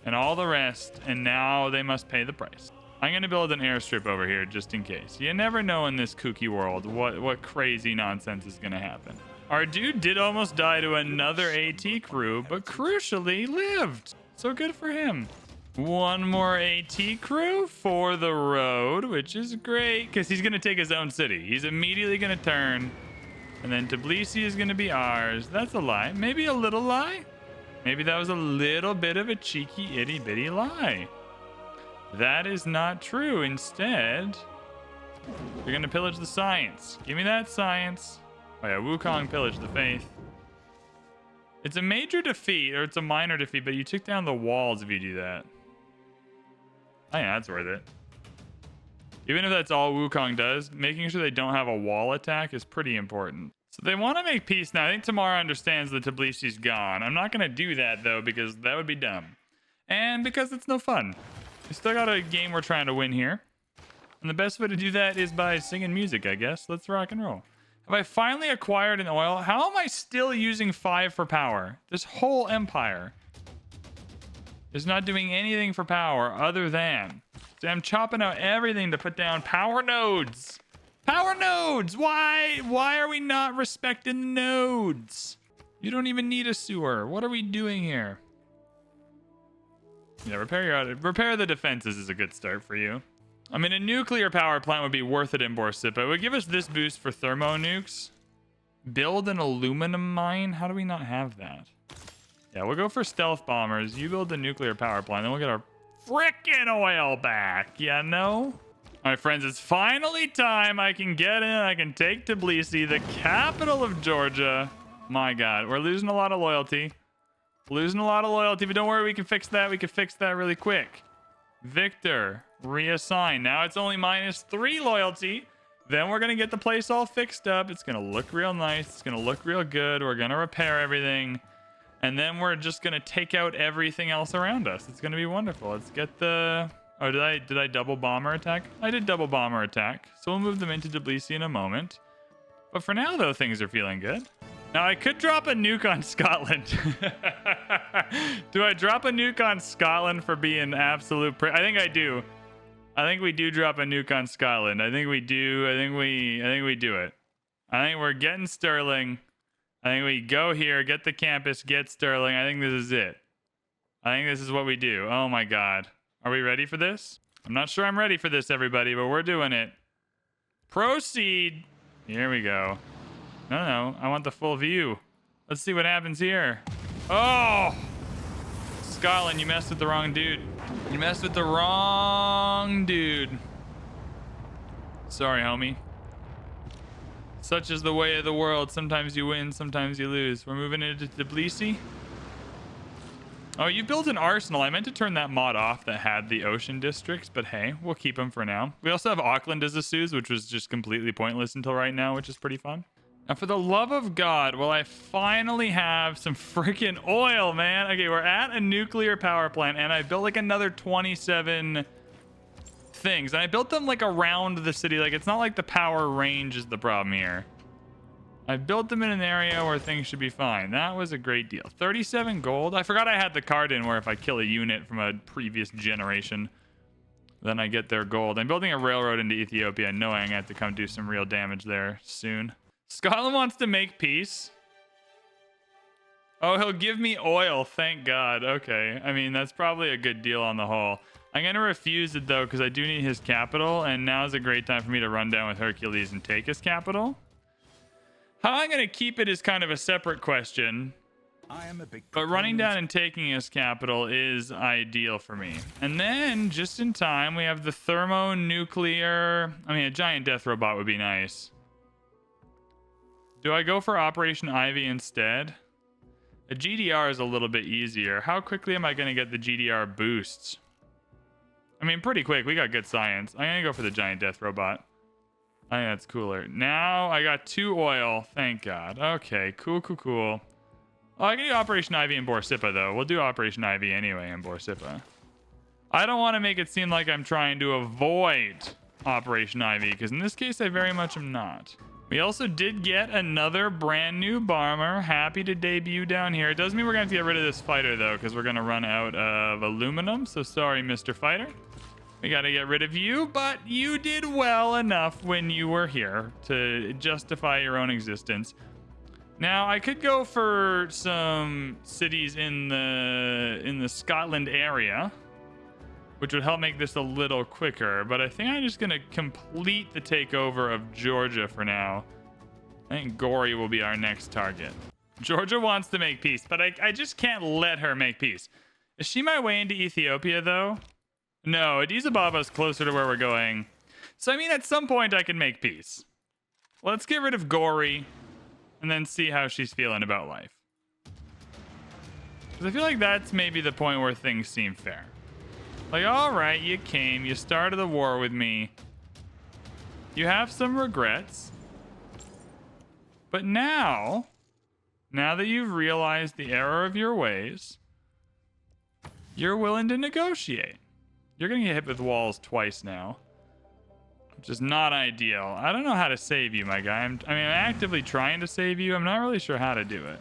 and all the rest. And now they must pay the price. I'm going to build an airstrip over here just in case. You never know in this kooky world what crazy nonsense is going to happen. Our dude did almost die to another AT crew, but crucially lived. So good for him. One more AT crew for the road, which is great because he's going to take his own city. He's immediately going to turn, and then Tbilisi is going to be ours. That's a lie. Maybe a little lie. Maybe that was a little bit of a cheeky itty-bitty lie. That is not true. Instead, you're going to pillage the science. Give me that science. Oh yeah, Wukong pillaged the faith. It's a major defeat, or it's a minor defeat, but you took down the walls if you do that. Oh yeah, that's worth it. Even if that's all Wukong does, making sure they don't have a wall attack is pretty important. So they want to make peace now. I think Tamara understands that Tbilisi's gone. I'm not going to do that, though, because that would be dumb. And because it's no fun. We still got a game we're trying to win here. And the best way to do that is by singing music, I guess. Let's rock and roll. Have I finally acquired an oil? How am I still using 5 for power? This whole empire is not doing anything for power other than... So I'm chopping out everything to put down power nodes. Power nodes! Why? Why are we not respecting nodes? You don't even need a sewer. What are we doing here? Yeah, repair the defenses is a good start for you. I mean, a nuclear power plant would be worth it in Borsippa. It would give us this boost for thermonukes. Build an aluminum mine? How do we not have that? Yeah, we'll go for stealth bombers. You build the nuclear power plant, then we'll get our frickin' oil back, you know? All right, friends, it's finally time. I can get in. I can take Tbilisi, the capital of Georgia. My God, we're losing a lot of loyalty. Losing a lot of loyalty, but don't worry, we can fix that. We can fix that really quick. Victor, reassign. Now it's only -3 loyalty. Then we're going to get the place all fixed up. It's going to look real nice. It's going to look real good. We're going to repair everything. And then we're just going to take out everything else around us. It's going to be wonderful. Let's get the... Oh, did I double bomber attack? I did double bomber attack. So we'll move them into Tbilisi in a moment. But for now, though, things are feeling good. Now, I could drop a nuke on Scotland. Do I drop a nuke on Scotland for being absolute... I think I do. I think we do drop a nuke on Scotland. I think we do. I think we do it. I think we're getting Sterling. I think we go here, get the campus, get Sterling. I think this is it. I think this is what we do. Oh, my God. Are we ready for this? I'm not sure I'm ready for this, everybody, but we're doing it. Proceed. Here we go. No, I want the full view. Let's see what happens here. Oh! Scotland, you messed with the wrong dude. You messed with the wrong dude. Sorry, homie. Such is the way of the world. Sometimes you win, sometimes you lose. We're moving into Tbilisi. Oh, you built an arsenal. I meant to turn that mod off that had the ocean districts, but hey, we'll keep them for now. We also have Auckland as a Suze, which was just completely pointless until right now, which is pretty fun. Now, for the love of God, will I finally have some freaking oil, man? Okay, we're at a nuclear power plant, and I built like another 27 things. And I built them like around the city. Like, it's not like the power range is the problem here. I built them in an area where things should be fine. That was a great deal. 37 gold. I forgot I had the card in where if I kill a unit from a previous generation, then I get their gold. I'm building a railroad into Ethiopia, knowing I have to come do some real damage there soon. Scotland wants to make peace. Oh, he'll give me oil. Thank God. Okay. I mean, that's probably a good deal on the whole. I'm going to refuse it, though, because I do need his capital, and now is a great time for me to run down with Hercules and take his capital. How I'm going to keep it is kind of a separate question. But running down and taking his capital is ideal for me. And then, just in time, we have the thermonuclear... I mean, a giant death robot would be nice. Do I go for Operation Ivy instead? A GDR is a little bit easier. How quickly am I going to get the GDR boosts? I mean, pretty quick. We got good science. I'm going to go for the giant death robot. I think that's cooler. Now I got 2 oil. Thank God. Okay, cool. Oh, I can do Operation Ivy in Borsippa, though. We'll do Operation Ivy anyway in Borsippa. I don't want to make it seem like I'm trying to avoid Operation Ivy, because in this case, I very much am not. We also did get another brand new bomber. Happy to debut down here. It does mean we're going to have to get rid of this fighter, though, because we're going to run out of aluminum. So sorry, Mr. Fighter. We got to get rid of you, but you did well enough when you were here to justify your own existence. Now, I could go for some cities in the Scotland area, which would help make this a little quicker, but I think I'm just going to complete the takeover of Georgia for now. I think Gori will be our next target. Georgia wants to make peace, but I just can't let her make peace. Is she my way into Ethiopia, though? No, Addis Ababa is closer to where we're going. So, I mean, at some point I can make peace. Let's get rid of Gori and then see how she's feeling about life. Because I feel like that's maybe the point where things seem fair. Like, all right, you came, you started the war with me. You have some regrets. But now that you've realized the error of your ways, you're willing to negotiate. You're going to get hit with walls twice now, which is not ideal. I don't know how to save you, my guy. I'm actively trying to save you. I'm not really sure how to do it.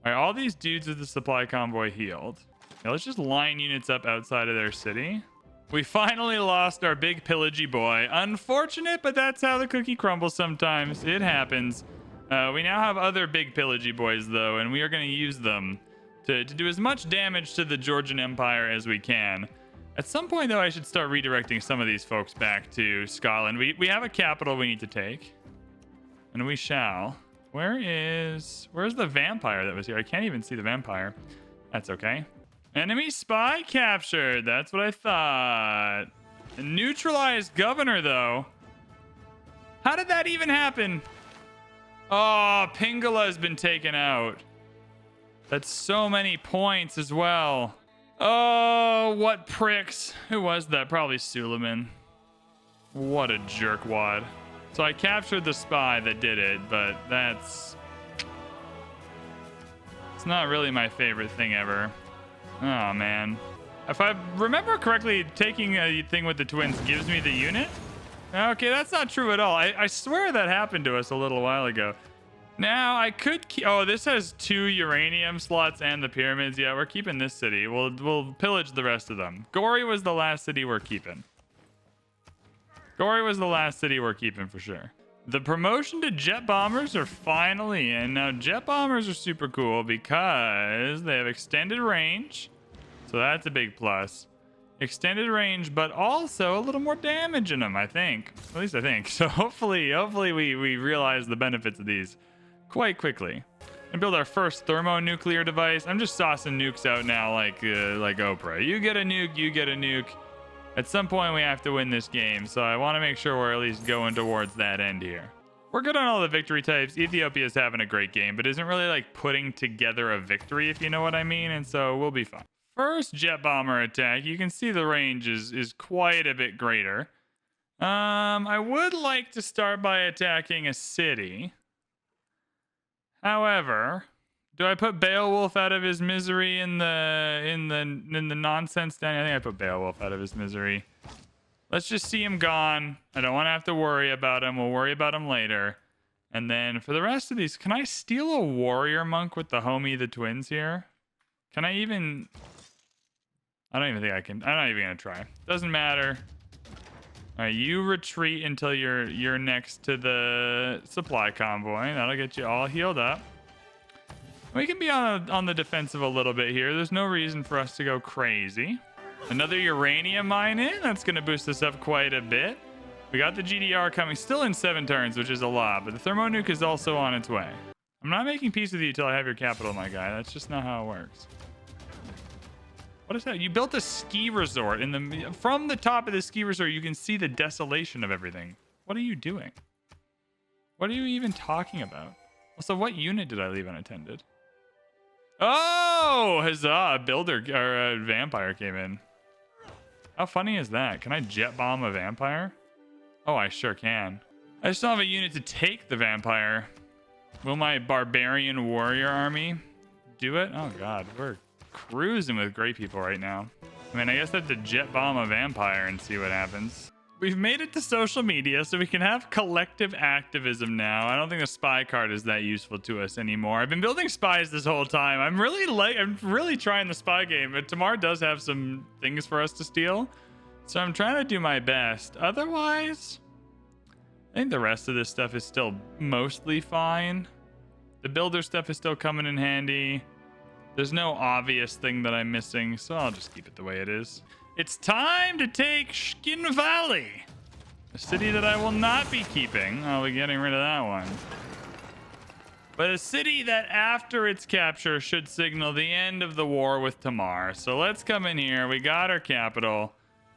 All right, all these dudes with the supply convoy healed. Now let's just line units up outside of their city. We finally lost our big pillagey boy. Unfortunate, but that's how the cookie crumbles sometimes. It happens. We now have other big pillagey boys, though, and we are going to use them to do as much damage to the Georgian Empire as we can. At some point, though, I should start redirecting some of these folks back to Scotland. We have a capital we need to take, and we shall. Where's the vampire that was here? I can't even see the vampire. That's okay. Enemy spy captured. That's what I thought. A neutralized governor, though. How did that even happen? Oh, Pingala has been taken out. That's so many points as well. Oh, what pricks. Who was that? Probably Suleiman. What a jerkwad. So I captured the spy that did it, but it's not really my favorite thing ever. Oh, man. If I remember correctly, taking a thing with the twins gives me the unit. Okay, that's not true at all. I swear that happened to us a little while ago. Now, I could keep... Oh, this has 2 uranium slots and the pyramids. Yeah, we're keeping this city. We'll pillage the rest of them. Gori was the last city we're keeping. Gori was the last city we're keeping for sure. The promotion to jet bombers are finally in. Now, jet bombers are super cool because they have extended range. So that's a big plus. Extended range, but also a little more damage in them, I think. At least I think. So hopefully we realize the benefits of these quite quickly. And build our first thermonuclear device. I'm just saucing nukes out now like Oprah. You get a nuke, you get a nuke. At some point, we have to win this game, so I want to make sure we're at least going towards that end here. We're good on all the victory types. Ethiopia's having a great game, but isn't really like putting together a victory, if you know what I mean, and so we'll be fine. First jet bomber attack. You can see the range is quite a bit greater. I would like to start by attacking a city. However, do I put Beowulf out of his misery in the nonsense den? I think I put Beowulf out of his misery. Let's just see him gone. I don't want to have to worry about him. We'll worry about him later. And then for the rest of these, can I steal a warrior monk with the homie, the twins here? Can I even... I don't even think I can. I'm not even going to try. Doesn't matter. All right, you retreat until you're next to the supply convoy. That'll get you all healed up. We can be on the defensive a little bit here. There's no reason for us to go crazy. Another uranium mine in. That's going to boost us up quite a bit. We got the GDR coming. Still in 7 turns, which is a lot. But the thermonuke is also on its way. I'm not making peace with you until I have your capital, my guy. That's just not how it works. What is that? You built a ski resort. From the top of the ski resort, you can see the desolation of everything. What are you doing? What are you even talking about? Also, what unit did I leave unattended? Oh, huzzah! A builder or a vampire came in. How funny is that? Can I jet bomb a vampire? Oh, I sure can. I just don't have a unit to take the vampire. Will my barbarian warrior army do it? Oh god, we're cruising with great people right now. I mean, I guess I have to jet bomb a vampire and see what happens. We've made it to social media, so we can have collective activism now. I don't think the spy card is that useful to us anymore. I've been building spies this whole time. I'm really trying the spy game, but Tamar does have some things for us to steal. So I'm trying to do my best. Otherwise, I think the rest of this stuff is still mostly fine. The builder stuff is still coming in handy. There's no obvious thing that I'm missing, so I'll just keep it the way it is. It's time to take Skin Valley, a city that I will not be keeping. I'll be getting rid of that one. But a city that after its capture should signal the end of the war with Tamar. So let's come in here. We got our capital.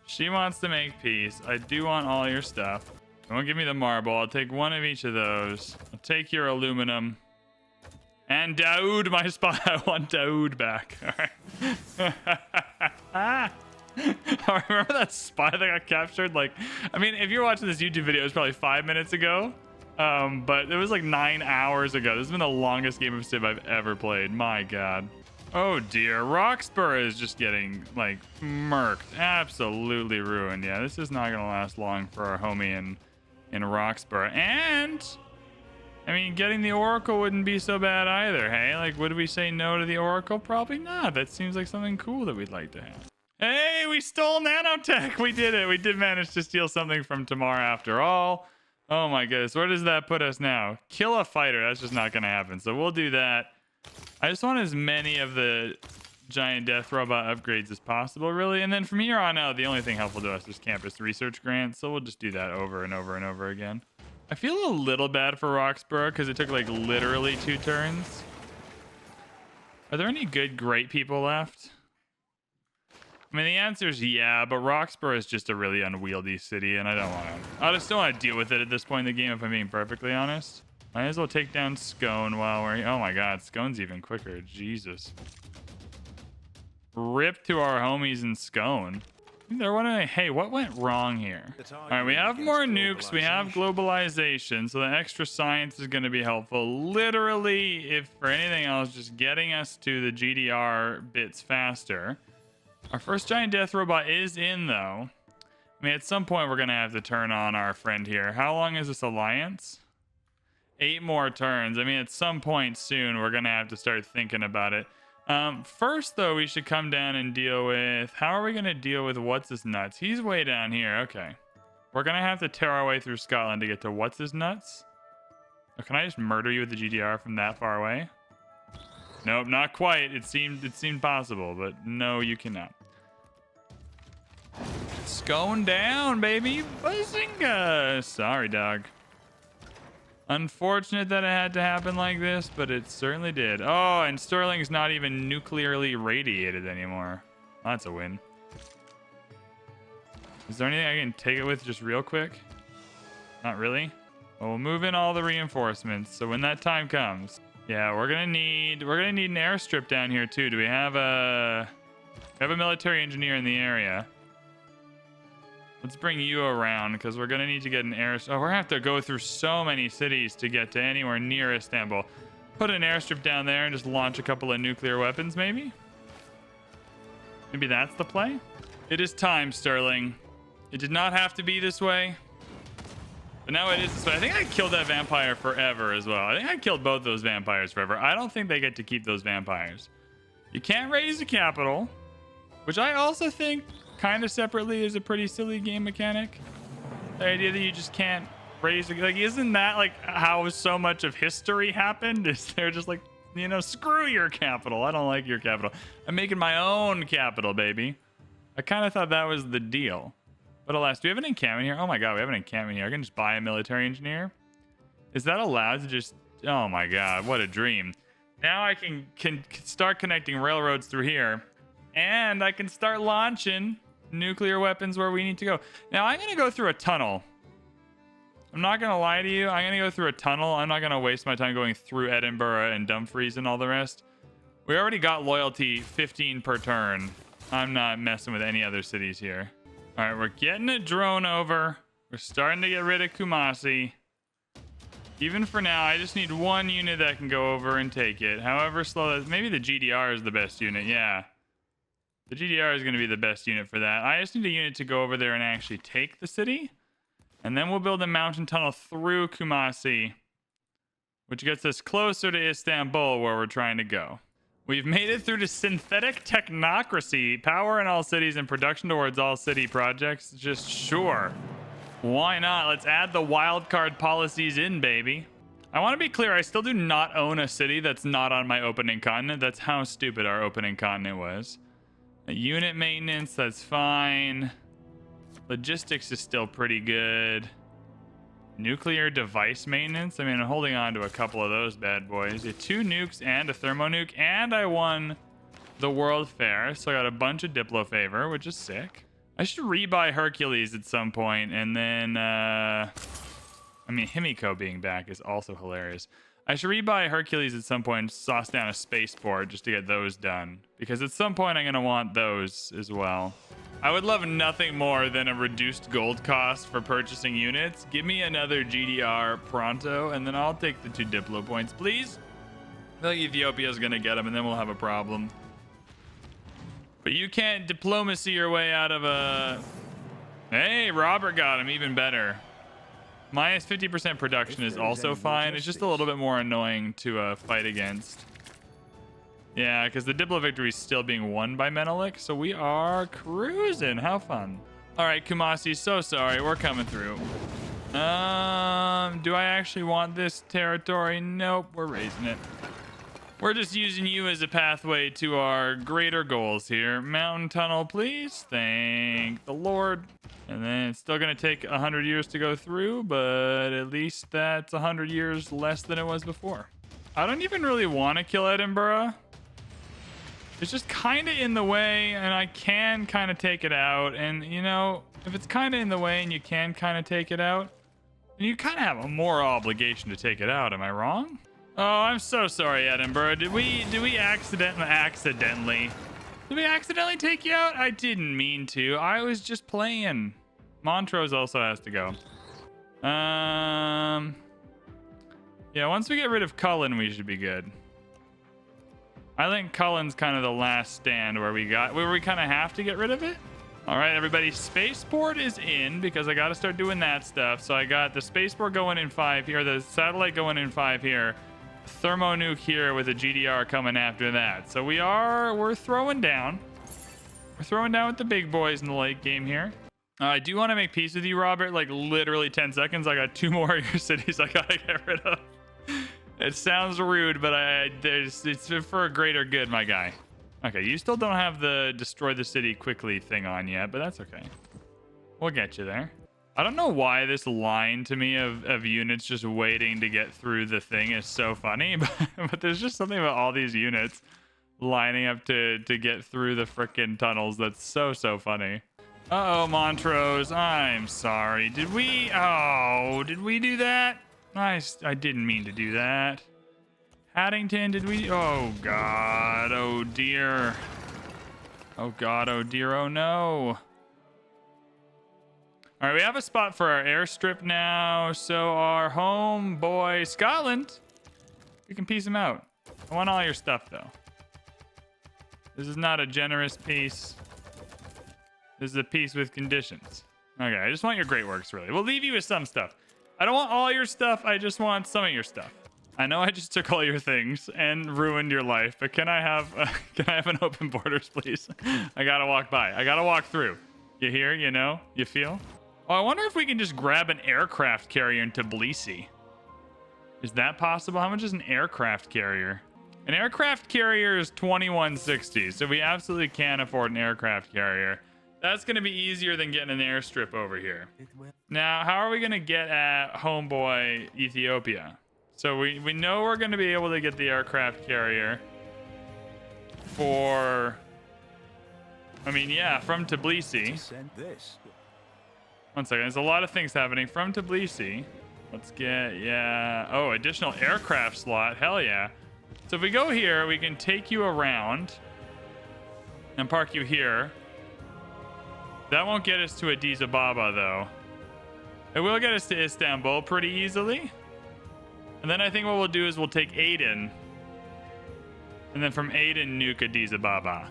She wants to make peace. I do want all your stuff. Don't give me the marble. I'll take one of each of those. I'll take your aluminum. And Daoud, my spy. I want Daoud back. All right. I remember that spy that got captured. Like, I mean, if you're watching this YouTube video, it was probably 5 minutes ago. But it was like 9 hours ago. This has been the longest game of Civ I've ever played. My God. Oh dear. Roxburgh is just getting like murked. Absolutely ruined. Yeah, this is not going to last long for our homie in Roxburgh. And I mean, getting the Oracle wouldn't be so bad either. Hey, like, would we say no to the Oracle? Probably not. That seems like something cool that we'd like to have. Hey, we stole nanotech. We did it. We did manage to steal something from Tamar after all. Oh my goodness. Where does that put us now? Kill a fighter. That's just not going to happen. So we'll do that. I just want as many of the giant death robot upgrades as possible, really. And then from here on out, the only thing helpful to us is campus research grants. So we'll just do that over and over and over again. I feel a little bad for Roxborough because it took like literally 2 turns. Are there any good great people left? I mean, the answer is yeah, but Roxborough is just a really unwieldy city, and I don't want to. I just don't want to deal with it at this point in the game, if I'm being perfectly honest. Might as well take down Scone while we're... Oh my god, Scone's even quicker. Jesus. Rip to our homies in Scone. They're wondering, hey, what went wrong here? All right, we have more nukes. We have globalization, so the extra science is going to be helpful. Literally, if for anything else, just getting us to the GDR bits faster. Our first giant death robot is in, though. I mean, at some point, we're going to have to turn on our friend here. How long is this alliance? 8 more turns. I mean, at some point soon, we're going to have to start thinking about it. First, though, we should come down and deal with... How are we going to deal with What's-His-Nuts? He's way down here. Okay. We're going to have to tear our way through Scotland to get to What's-His-Nuts. Oh, can I just murder you with the GDR from that far away? Nope, not quite. It seemed possible, but no, you cannot. It's going down, baby. Bazinga! Sorry, dog. Unfortunate that it had to happen like this, but it certainly did. Oh, and Sterling's not even nuclearly radiated anymore. That's a win. Is there anything I can take it with just real quick? Not really. Well, we'll move in all the reinforcements, so when that time comes... Yeah, we're gonna need an airstrip down here too. Do we have a military engineer in the area? Let's bring you around because we're gonna need to get an airstrip. Oh, we're gonna have to go through so many cities to get to anywhere near Istanbul. Put an airstrip down there and just launch a couple of nuclear weapons, maybe? Maybe that's the play? It is time, Sterling. It did not have to be this way. But now it is this way. I think I killed that vampire forever as well. I think I killed both those vampires forever. I don't think they get to keep those vampires. You can't raise the capital, which I also think kind of separately is a pretty silly game mechanic. The idea that you just can't raise it. Like, isn't that like how so much of history happened? Is they're just like, you know, screw your capital. I don't like your capital. I'm making my own capital, baby. I kind of thought that was the deal. But alas, do we have an encampment here? Oh my god, we have an encampment here. I can just buy a military engineer. Is that allowed to just... Oh my god, what a dream. Now I can start connecting railroads through here. And I can start launching nuclear weapons where we need to go. Now I'm going to go through a tunnel. I'm not going to lie to you. I'm going to go through a tunnel. I'm not going to waste my time going through Edinburgh and Dumfries and all the rest. We already got loyalty 15 per turn. I'm not messing with any other cities here. All right, we're getting a drone over. We're starting to get rid of Kumasi. Even for now, I just need 1 unit that can go over and take it. However slow that... Maybe the GDR is the best unit. Yeah. The GDR is going to be the best unit for that. I just need a unit to go over there and actually take the city. And then we'll build a mountain tunnel through Kumasi, which gets us closer to Istanbul, where we're trying to go. We've made it through to synthetic technocracy, power in all cities and production towards all city projects. Just sure. Why not? Let's add the wildcard policies in, baby. I want to be clear, I still do not own a city that's not on my opening continent. That's how stupid our opening continent was. Unit maintenance, that's fine. Logistics is still pretty good. Nuclear device maintenance. I mean, I'm holding on to a couple of those bad boys. 2 nukes and a thermonuke, and I won the World Fair, so I got a bunch of Diplo favor, which is sick. I should rebuy Hercules at some point, and then, I mean, Himiko being back is also hilarious. I should rebuy Hercules at some point and sauce down a spaceport just to get those done, because at some point I'm going to want those as well. I would love nothing more than a reduced gold cost for purchasing units. Give me another GDR pronto, and then I'll take the 2 Diplo points, please. I feel like Ethiopia's going to get them, and then we'll have a problem. But you can't diplomacy your way out of a... Hey, Robert got him, even better. Minus 50% production is also fine. It's just a little bit more annoying to fight against. Yeah, because the Diplo victory is still being won by Menelik, so we are cruising. How fun. All right, Kumasi, so sorry. We're coming through. Do I actually want this territory? Nope, we're raising it. We're just using you as a pathway to our greater goals here. Mountain tunnel, please. Thank the Lord. And then it's still going to take 100 years to go through, but at least that's 100 years less than it was before. I don't even really want to kill Edinburgh. It's just kind of in the way, and I can kind of take it out. And, you know, if it's kind of in the way and you can kind of take it out, then you kind of have a moral obligation to take it out. Am I wrong? Oh, I'm so sorry, Edinburgh. Did we accidentally take you out? I didn't mean to. I was just playing. Montrose also has to go. Yeah, once we get rid of Cullen, we should be good. I think Cullen's kind of the last stand where we kind of have to get rid of it. All right, everybody, spaceport is in because I got to start doing that stuff. So I got the spaceport going in 5 here, the satellite going in 5 here. Thermonuke here with a GDR coming after that. So we're throwing down. We're throwing down with the big boys in the late game here. I do want to make peace with you, Robert. Like literally 10 seconds. I got 2 more of your cities I gotta get rid of. It sounds rude, but it's for a greater good, my guy. Okay, you still don't have the destroy the city quickly thing on yet, but that's okay. We'll get you there. I don't know why this line to me of units just waiting to get through the thing is so funny, but there's just something about all these units lining up to get through the frickin' tunnels that's so funny. Uh-oh, Montrose, I'm sorry. Did we do that? I didn't mean to do that. Haddington, did we? Oh, God, oh, dear. Oh, God, oh, dear, oh, no. All right, we have a spot for our airstrip now. So our homeboy, Scotland, we can piece him out. I want all your stuff, though. This is not a generous piece. This is a piece with conditions. Okay, I just want your great works, really. We'll leave you with some stuff. I don't want all your stuff. I just want some of your stuff. I know I just took all your things and ruined your life, but can I have an open borders, please? I gotta walk by. I gotta walk through. You hear? You know? You feel? Oh, I wonder if we can just grab an aircraft carrier in Tbilisi. Is that possible? How much is an aircraft carrier? An aircraft carrier is 2160, so we absolutely can afford an aircraft carrier. That's going to be easier than getting an airstrip over here. Now, how are we going to get at homeboy Ethiopia? So we know we're going to be able to get the aircraft carrier for... I mean, yeah, from Tbilisi. One second, there's a lot of things happening from Tbilisi. Let's get, yeah. Oh, additional aircraft slot. Hell yeah. So if we go here, we can take you around and park you here. That won't get us to Addis Ababa, though. It will get us to Istanbul pretty easily. And then I think what we'll do is we'll take Aden. And then from Aden, nuke Addis Ababa.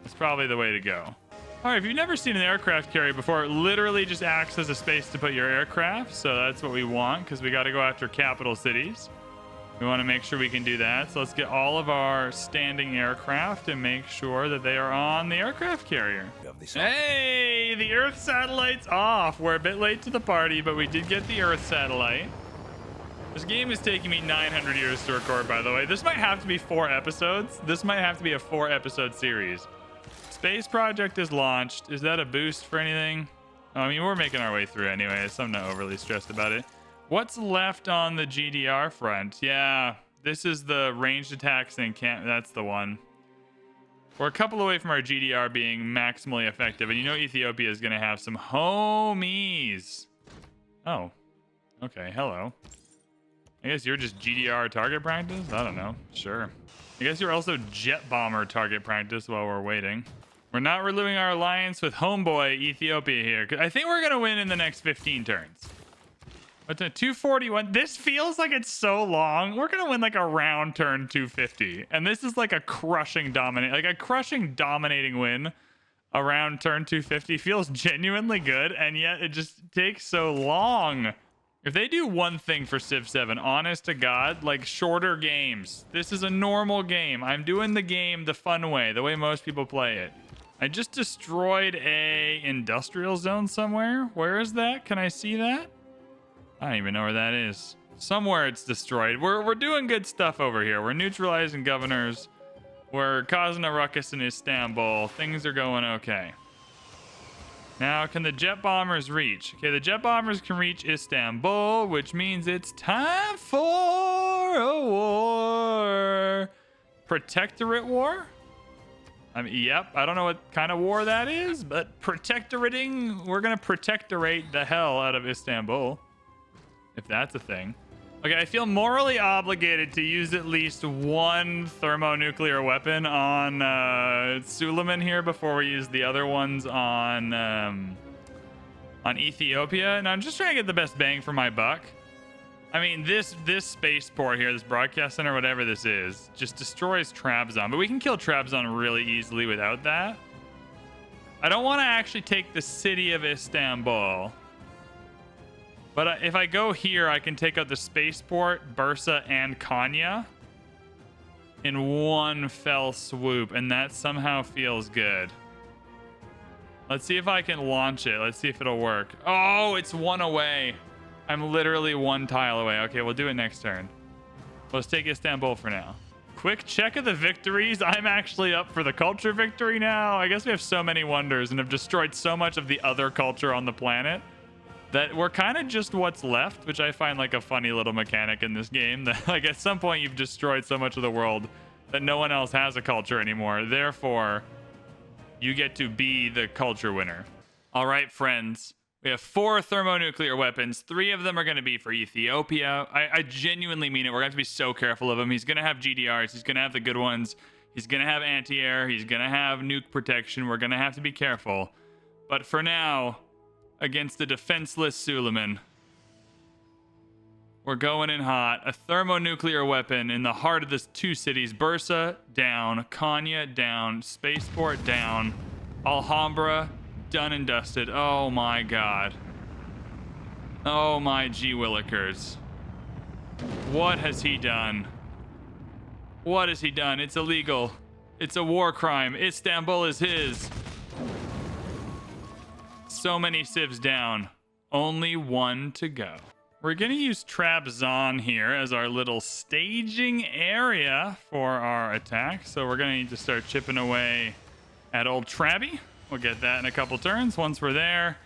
That's probably the way to go. All right, if you've never seen an aircraft carrier before, it literally just acts as a space to put your aircraft. So that's what we want, because we got to go after capital cities. We want to make sure we can do that. So let's get all of our standing aircraft and make sure that they are on the aircraft carrier. Hey, the Earth satellite's off. We're a bit late to the party, but we did get the Earth satellite. This game is taking me 900 years to record, by the way. This might have to be 4 episodes. This might have to be a 4-episode series. Space project is launched. Is that a boost for anything? I mean, we're making our way through anyway, so I'm not overly stressed about it. What's left on the GDR front? Yeah, this is the ranged attacks and camp. That's the one. We're a couple away from our GDR being maximally effective, and you know Ethiopia is going to have some homies. Oh, okay. Hello. I guess you're just GDR target practice? I don't know. Sure. I guess you're also jet bomber target practice while we're waiting. We're not renewing our alliance with homeboy Ethiopia here. I think we're going to win in the next 15 turns. What's a 241? This feels like it's so long. We're going to win like around turn 250. And this is like a crushing dominating win around turn 250. Feels genuinely good. And yet it just takes so long. If they do one thing for Civ 7, honest to God, like shorter games. This is a normal game. I'm doing the game the fun way, the way most people play it. I just destroyed a industrial zone somewhere. Where is that? Can I see that? I don't even know where that is. Somewhere it's destroyed. We're doing good stuff over here. We're neutralizing governors. We're causing a ruckus in Istanbul. Things are going okay. Now, can the jet bombers reach? Okay, the jet bombers can reach Istanbul, which means it's time for a war. Protectorate war? I mean, yep, I don't know what kind of war that is, but protectorating, we're going to protectorate the hell out of Istanbul, if that's a thing. Okay, I feel morally obligated to use at least one thermonuclear weapon on Suleiman here before we use the other ones on Ethiopia. And I'm just trying to get the best bang for my buck. I mean, this spaceport here, this broadcast center, whatever this is, just destroys Trabzon. But we can kill Trabzon really easily without that. I don't want to actually take the city of Istanbul. But if I go here, I can take out the spaceport, Bursa, and Konya in one fell swoop, and that somehow feels good. Let's see if I can launch it. Let's see if it'll work. Oh, it's one away. I'm literally one tile away. Okay, we'll do it next turn. Let's take Istanbul for now. Quick check of the victories. I'm actually up for the culture victory now. I guess we have so many wonders and have destroyed so much of the other culture on the planet that we're kind of just what's left, which I find like a funny little mechanic in this game. That like at some point you've destroyed so much of the world that no one else has a culture anymore. Therefore, you get to be the culture winner. All right, friends. We have 4 thermonuclear weapons. 3 of them are going to be for Ethiopia. I genuinely mean it. We're going to have to be so careful of him. He's going to have GDRs. He's going to have the good ones. He's going to have anti-air. He's going to have nuke protection. We're going to have to be careful. But for now, against the defenseless Suleiman, we're going in hot. A thermonuclear weapon in the heart of the 2 cities. Bursa, down. Konya, down. Spaceport, down. Alhambra, done and dusted. Oh my god. Oh my gee willikers. What has he done? What has he done? It's illegal. It's a war crime. Istanbul is his. So many civs down. Only 1 to go. We're going to use Trabzon here as our little staging area for our attack. So we're going to need to start chipping away at old Trabby. We'll get that in a couple turns. Once we're there,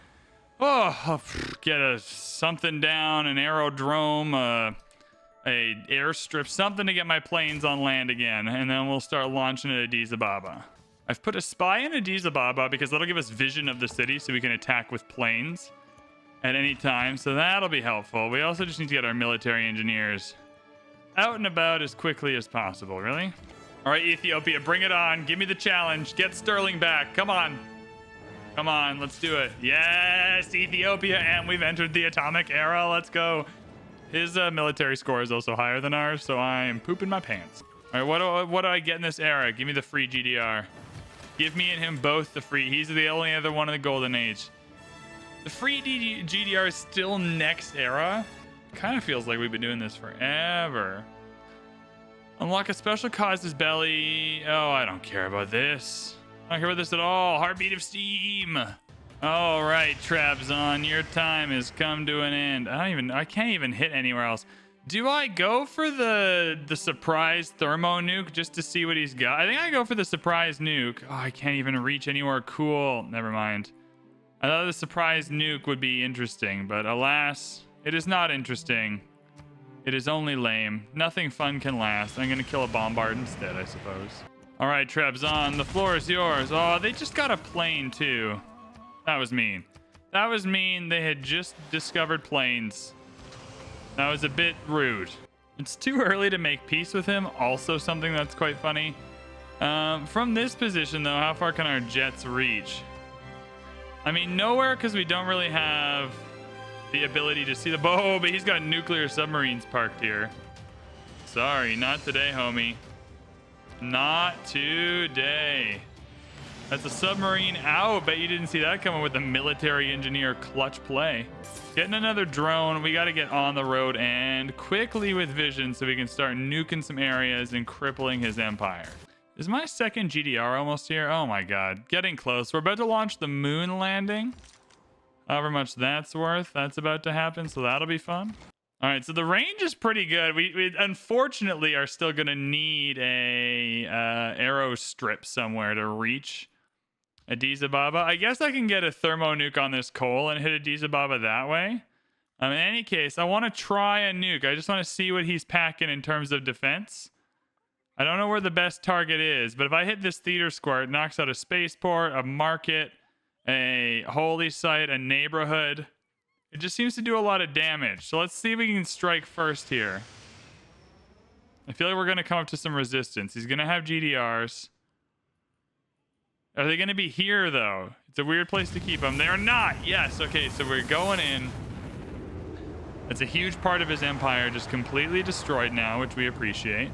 I'll get something down, an aerodrome, a airstrip, something to get my planes on land again. And then we'll start launching at Addis Ababa. I've put a spy in Addis Ababa because that'll give us vision of the city so we can attack with planes at any time. So that'll be helpful. We also just need to get our military engineers out and about as quickly as possible, really. All right, Ethiopia, bring it on. Give me the challenge. Get Sterling back. Come on. Come on, let's do it. Yes, Ethiopia, and we've entered the atomic era. Let's go. His military score is also higher than ours, so I'm pooping my pants. All right, what do I get in this era? Give me the free GDR. Give me and him both the free. He's the only other one in the golden age. The free GDR is still next era. Kind of feels like we've been doing this forever. Unlock a special causes belly. Oh, I don't care about this. I don't care about this at all. Heartbeat of steam. All right, Trabzon, your time has come to an end. I can't even hit anywhere else. Do I go for the surprise thermo nuke just to see what he's got? I think I go for the surprise nuke. Oh, I can't even reach anywhere cool. Never mind. I thought the surprise nuke would be interesting, but alas, it is not interesting. It is only lame. Nothing fun can last. I'm going to kill a bombard instead, I suppose. All right, Trabzon, the floor is yours. Oh, they just got a plane, too. That was mean. That was mean. They had just discovered planes. That was a bit rude. It's too early to make peace with him. Also something that's quite funny. From this position, though, how far can our jets reach? I mean, nowhere, because we don't really have the ability to see the... Oh, but he's got nuclear submarines parked here. Sorry, not today, homie. Not today. That's a submarine out. Bet you didn't see that coming with the military engineer clutch play. Getting another drone. We got to get on the road and quickly with vision so we can start nuking some areas and crippling his empire. Is my second GDR almost here? Oh my god. Getting close. We're about to launch the moon landing. However much that's worth, that's about to happen, so that'll be fun. All right, so the range is pretty good. We unfortunately are still going to need a arrow strip somewhere to reach Addis Ababa. I guess I can get a thermo nuke on this coal and hit Addis Ababa that way. In any case, I want to try a nuke. I just want to see what he's packing in terms of defense. I don't know where the best target is, but if I hit this theater square, it knocks out a spaceport, a market, a holy site, a neighborhood. It just seems to do a lot of damage. So let's see if we can strike first here. I feel like we're going to come up to some resistance. He's going to have GDRs. Are they going to be here, though? It's a weird place to keep them. They're not. Yes. Okay, so we're going in. That's a huge part of his empire just completely destroyed now, which we appreciate.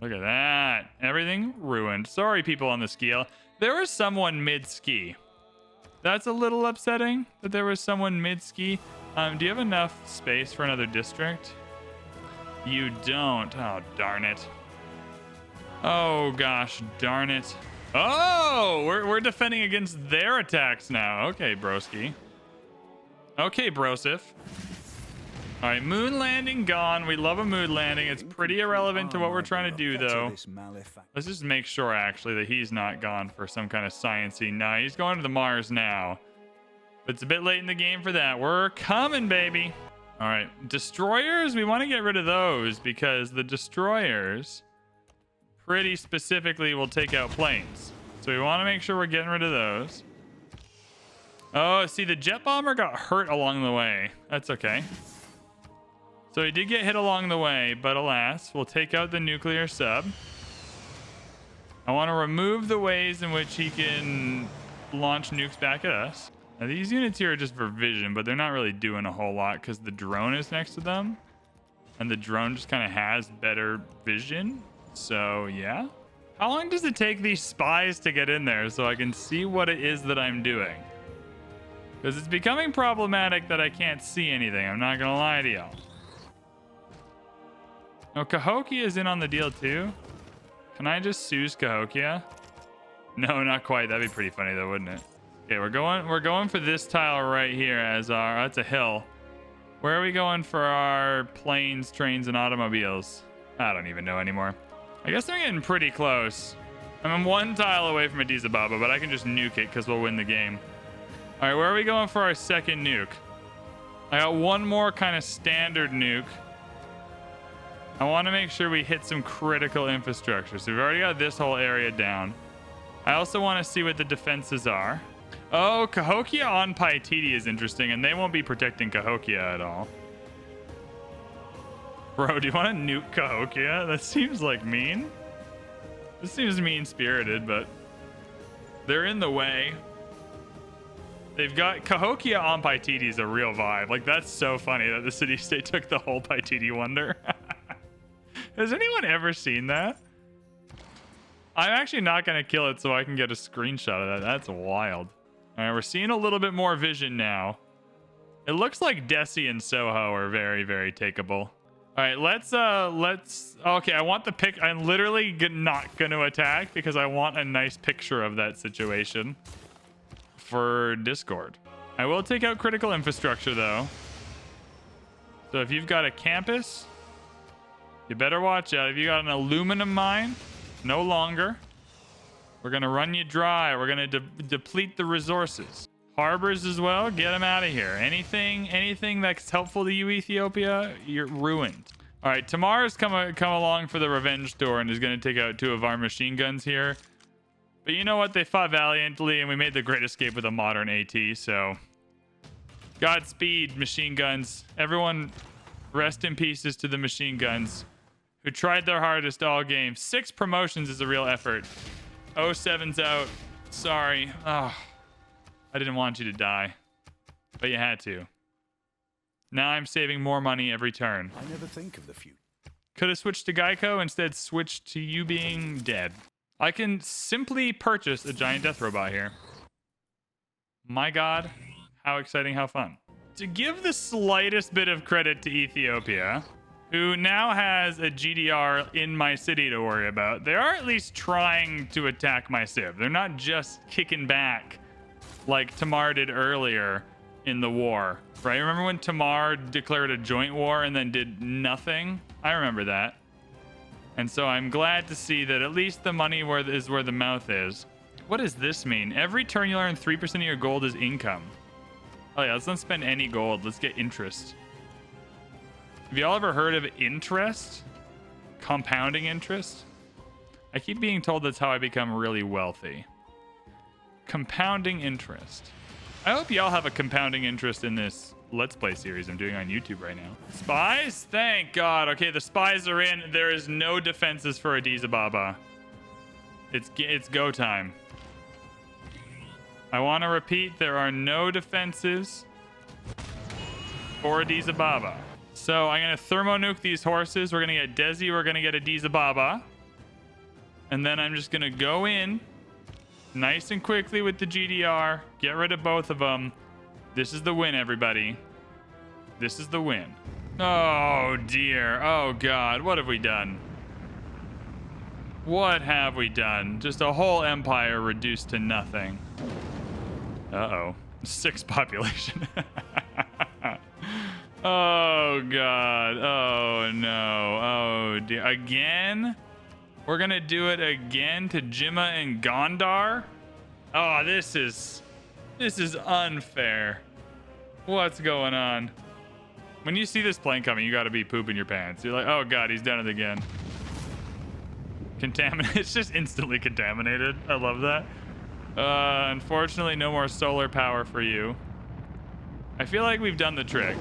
Look at that. Everything ruined. Sorry, people on the scale. There was someone mid-ski. That's a little upsetting that there was someone mid-ski. Do you have enough space for another district? You don't. Oh, darn it. Oh, gosh, darn it. Oh, we're defending against their attacks now. Okay, broski. Okay, brosif. All right, moon landing gone. We love a moon landing. It's pretty irrelevant to what we're trying to do, though. Let's just make sure, actually, that he's not gone for some kind of sciencey. No, he's going to the Mars now. But it's a bit late in the game for that. We're coming, baby. All right, destroyers. We want to get rid of those because the destroyers pretty specifically will take out planes. So we want to make sure we're getting rid of those. Oh, see, the jet bomber got hurt along the way. That's okay. So he did get hit along the way, but alas, we'll take out the nuclear sub. I want to remove the ways in which he can launch nukes back at us. Now, these units here are just for vision, but they're not really doing a whole lot because the drone is next to them. And the drone just kind of has better vision. So, yeah. How long does it take these spies to get in there so I can see what it is that I'm doing? Because it's becoming problematic that I can't see anything. I'm not going to lie to y'all. Oh, Cahokia is in on the deal too. Can I just Suze Cahokia? No, not quite. That'd be pretty funny though, wouldn't it? Okay, we're going for this tile right here as our, that's a hill. Where are we going for our planes, trains, and automobiles? I don't even know anymore. I guess I'm getting pretty close. I'm one tile away from Addis Ababa, but I can just nuke it because we'll win the game. All right, where are we going for our second nuke? I got one more kind of standard nuke. I want to make sure we hit some critical infrastructure. So we've already got this whole area down. I also want to see what the defenses are. Oh, Cahokia on Paititi is interesting, and they won't be protecting Cahokia at all. Bro, do you want to nuke Cahokia? That seems like mean. This seems mean-spirited, but they're in the way. They've got Cahokia on Paititi is a real vibe. Like, that's so funny that the city-state took the whole Paititi wonder. Has anyone ever seen that? I'm actually not going to kill it so I can get a screenshot of that. That's wild. All right, we're seeing a little bit more vision now. It looks like Desi and Soho are very, very takeable. All right, let's, okay, I want the pic. I'm literally not going to attack because I want a nice picture of that situation for Discord. I will take out critical infrastructure though. So if you've got a campus, you better watch out. If you got an aluminum mine, no longer. We're going to run you dry. We're going to deplete the resources. Harbors as well. Get them out of here. Anything that's helpful to you, Ethiopia, you're ruined. All right, Tamar's come along for the revenge tour and is going to take out 2 of our machine guns here. But you know what? They fought valiantly and we made the great escape with a modern AT. So Godspeed, machine guns. Everyone rest in pieces to the machine guns who tried their hardest all game. 6 promotions is a real effort. 07's out. Sorry. Oh, I didn't want you to die, but you had to. Now I'm saving more money every turn. I never think of the future. Could have switched to Geico, instead switched to you being dead. I can simply purchase a giant death robot here. My God, how exciting, how fun. To give the slightest bit of credit to Ethiopia, who now has a GDR in my city to worry about, they are at least trying to attack my civ. They're not just kicking back like Tamar did earlier in the war, right? Remember when Tamar declared a joint war and then did nothing? I remember that. And so I'm glad to see that at least the money is where the mouth is. What does this mean? Every turn you earn 3% of your gold is income. Oh yeah, let's not spend any gold. Let's get interest. Have y'all ever heard of interest? Compounding interest? I keep being told that's how I become really wealthy. Compounding interest. I hope y'all have a compounding interest in this Let's Play series I'm doing on YouTube right now. Spies? Thank God. Okay, the spies are in. There is no defenses for Addis Ababa. It's go time. I want to repeat, there are no defenses for Addis Ababa. So I'm going to thermonuke these horses. We're going to get Desi. We're going to get Addis Ababa. And then I'm just going to go in nice and quickly with the GDR. Get rid of both of them. This is the win, everybody. This is the win. Oh, dear. Oh, God. What have we done? What have we done? Just a whole empire reduced to nothing. Uh-oh. 6 population. Oh, God. Oh, no. Oh, dear. Again? We're going to do it again to Jimma and Gondar? Oh, this is unfair. What's going on? When you see this plane coming, you got to be pooping your pants. You're like, oh, God, he's done it again. Contaminated. It's just instantly contaminated. I love that. Unfortunately, no more solar power for you. I feel like we've done the trick.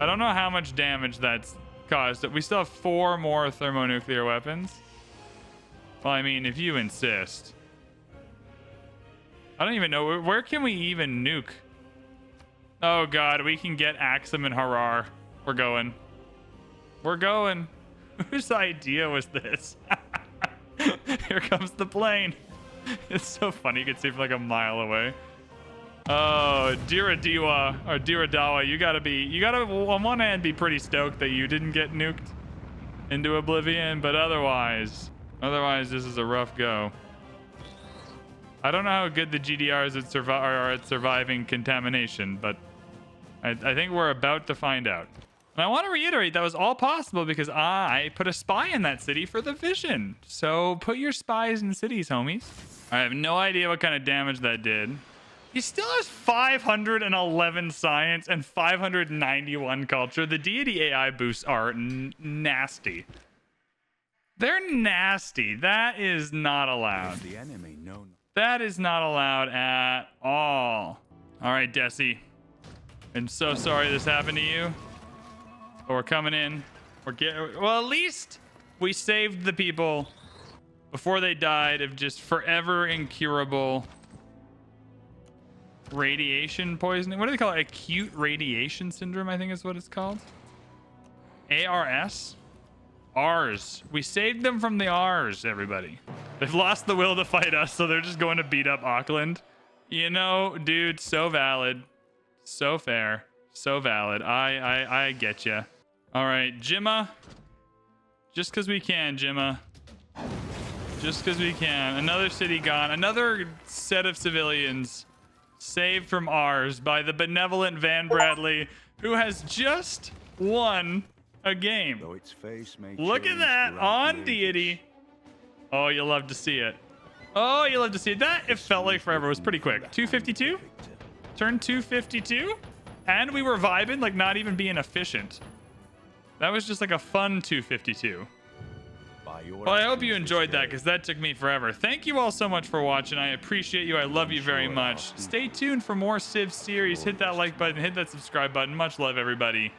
I don't know how much damage that's caused. We still have 4 more thermonuclear weapons. Well, I mean, if you insist. I don't even know. Where can we even nuke? Oh, God. We can get Axum and Harar. We're going. We're going. Whose idea was this? Here comes the plane. It's so funny. You can see from like a mile away. Oh, Diradiwa or Diradawa, you gotta on one hand be pretty stoked that you didn't get nuked into oblivion, but otherwise this is a rough go. I don't know how good the GDRs are at surviving contamination, but I think we're about to find out. And I want to reiterate that was all possible because I put a spy in that city for the vision. So put your spies in cities, homies. I have no idea what kind of damage that did. He still has 511 science and 591 culture. The deity AI boosts are nasty. They're nasty. That is not allowed. The enemy, no. That is not allowed at all. All right, Desi. I'm so sorry this happened to you. But we're coming in. Well, at least we saved the people before they died of just forever incurable radiation poisoning. What do they call it? Acute radiation syndrome, I think is what it's called. ARS? R's. We saved them from the R's, everybody. They've lost the will to fight us, so they're just going to beat up Auckland. You know, dude, so valid. So fair. So valid. I get you. All right, Jimma. Just because we can, Jimma. Just because we can. Another city gone. Another set of civilians saved from ours by the benevolent VanBradley, who has just won a game. Though its face may Look at that on deity. Oh, you'll love to see it. Oh, you'll love to see it. That, it felt like forever. It was pretty quick. 252? Turn 252? And we were vibing, like not even being efficient. That was just like a fun 252. Well, I hope you enjoyed that because that took me forever. Thank you all so much for watching. I appreciate you. I love you very much. Stay tuned for more Civ series. Hit that like button. Hit that subscribe button. Much love, everybody.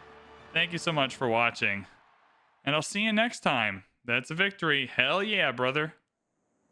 Thank you so much for watching. And I'll see you next time. That's a victory. Hell yeah, brother.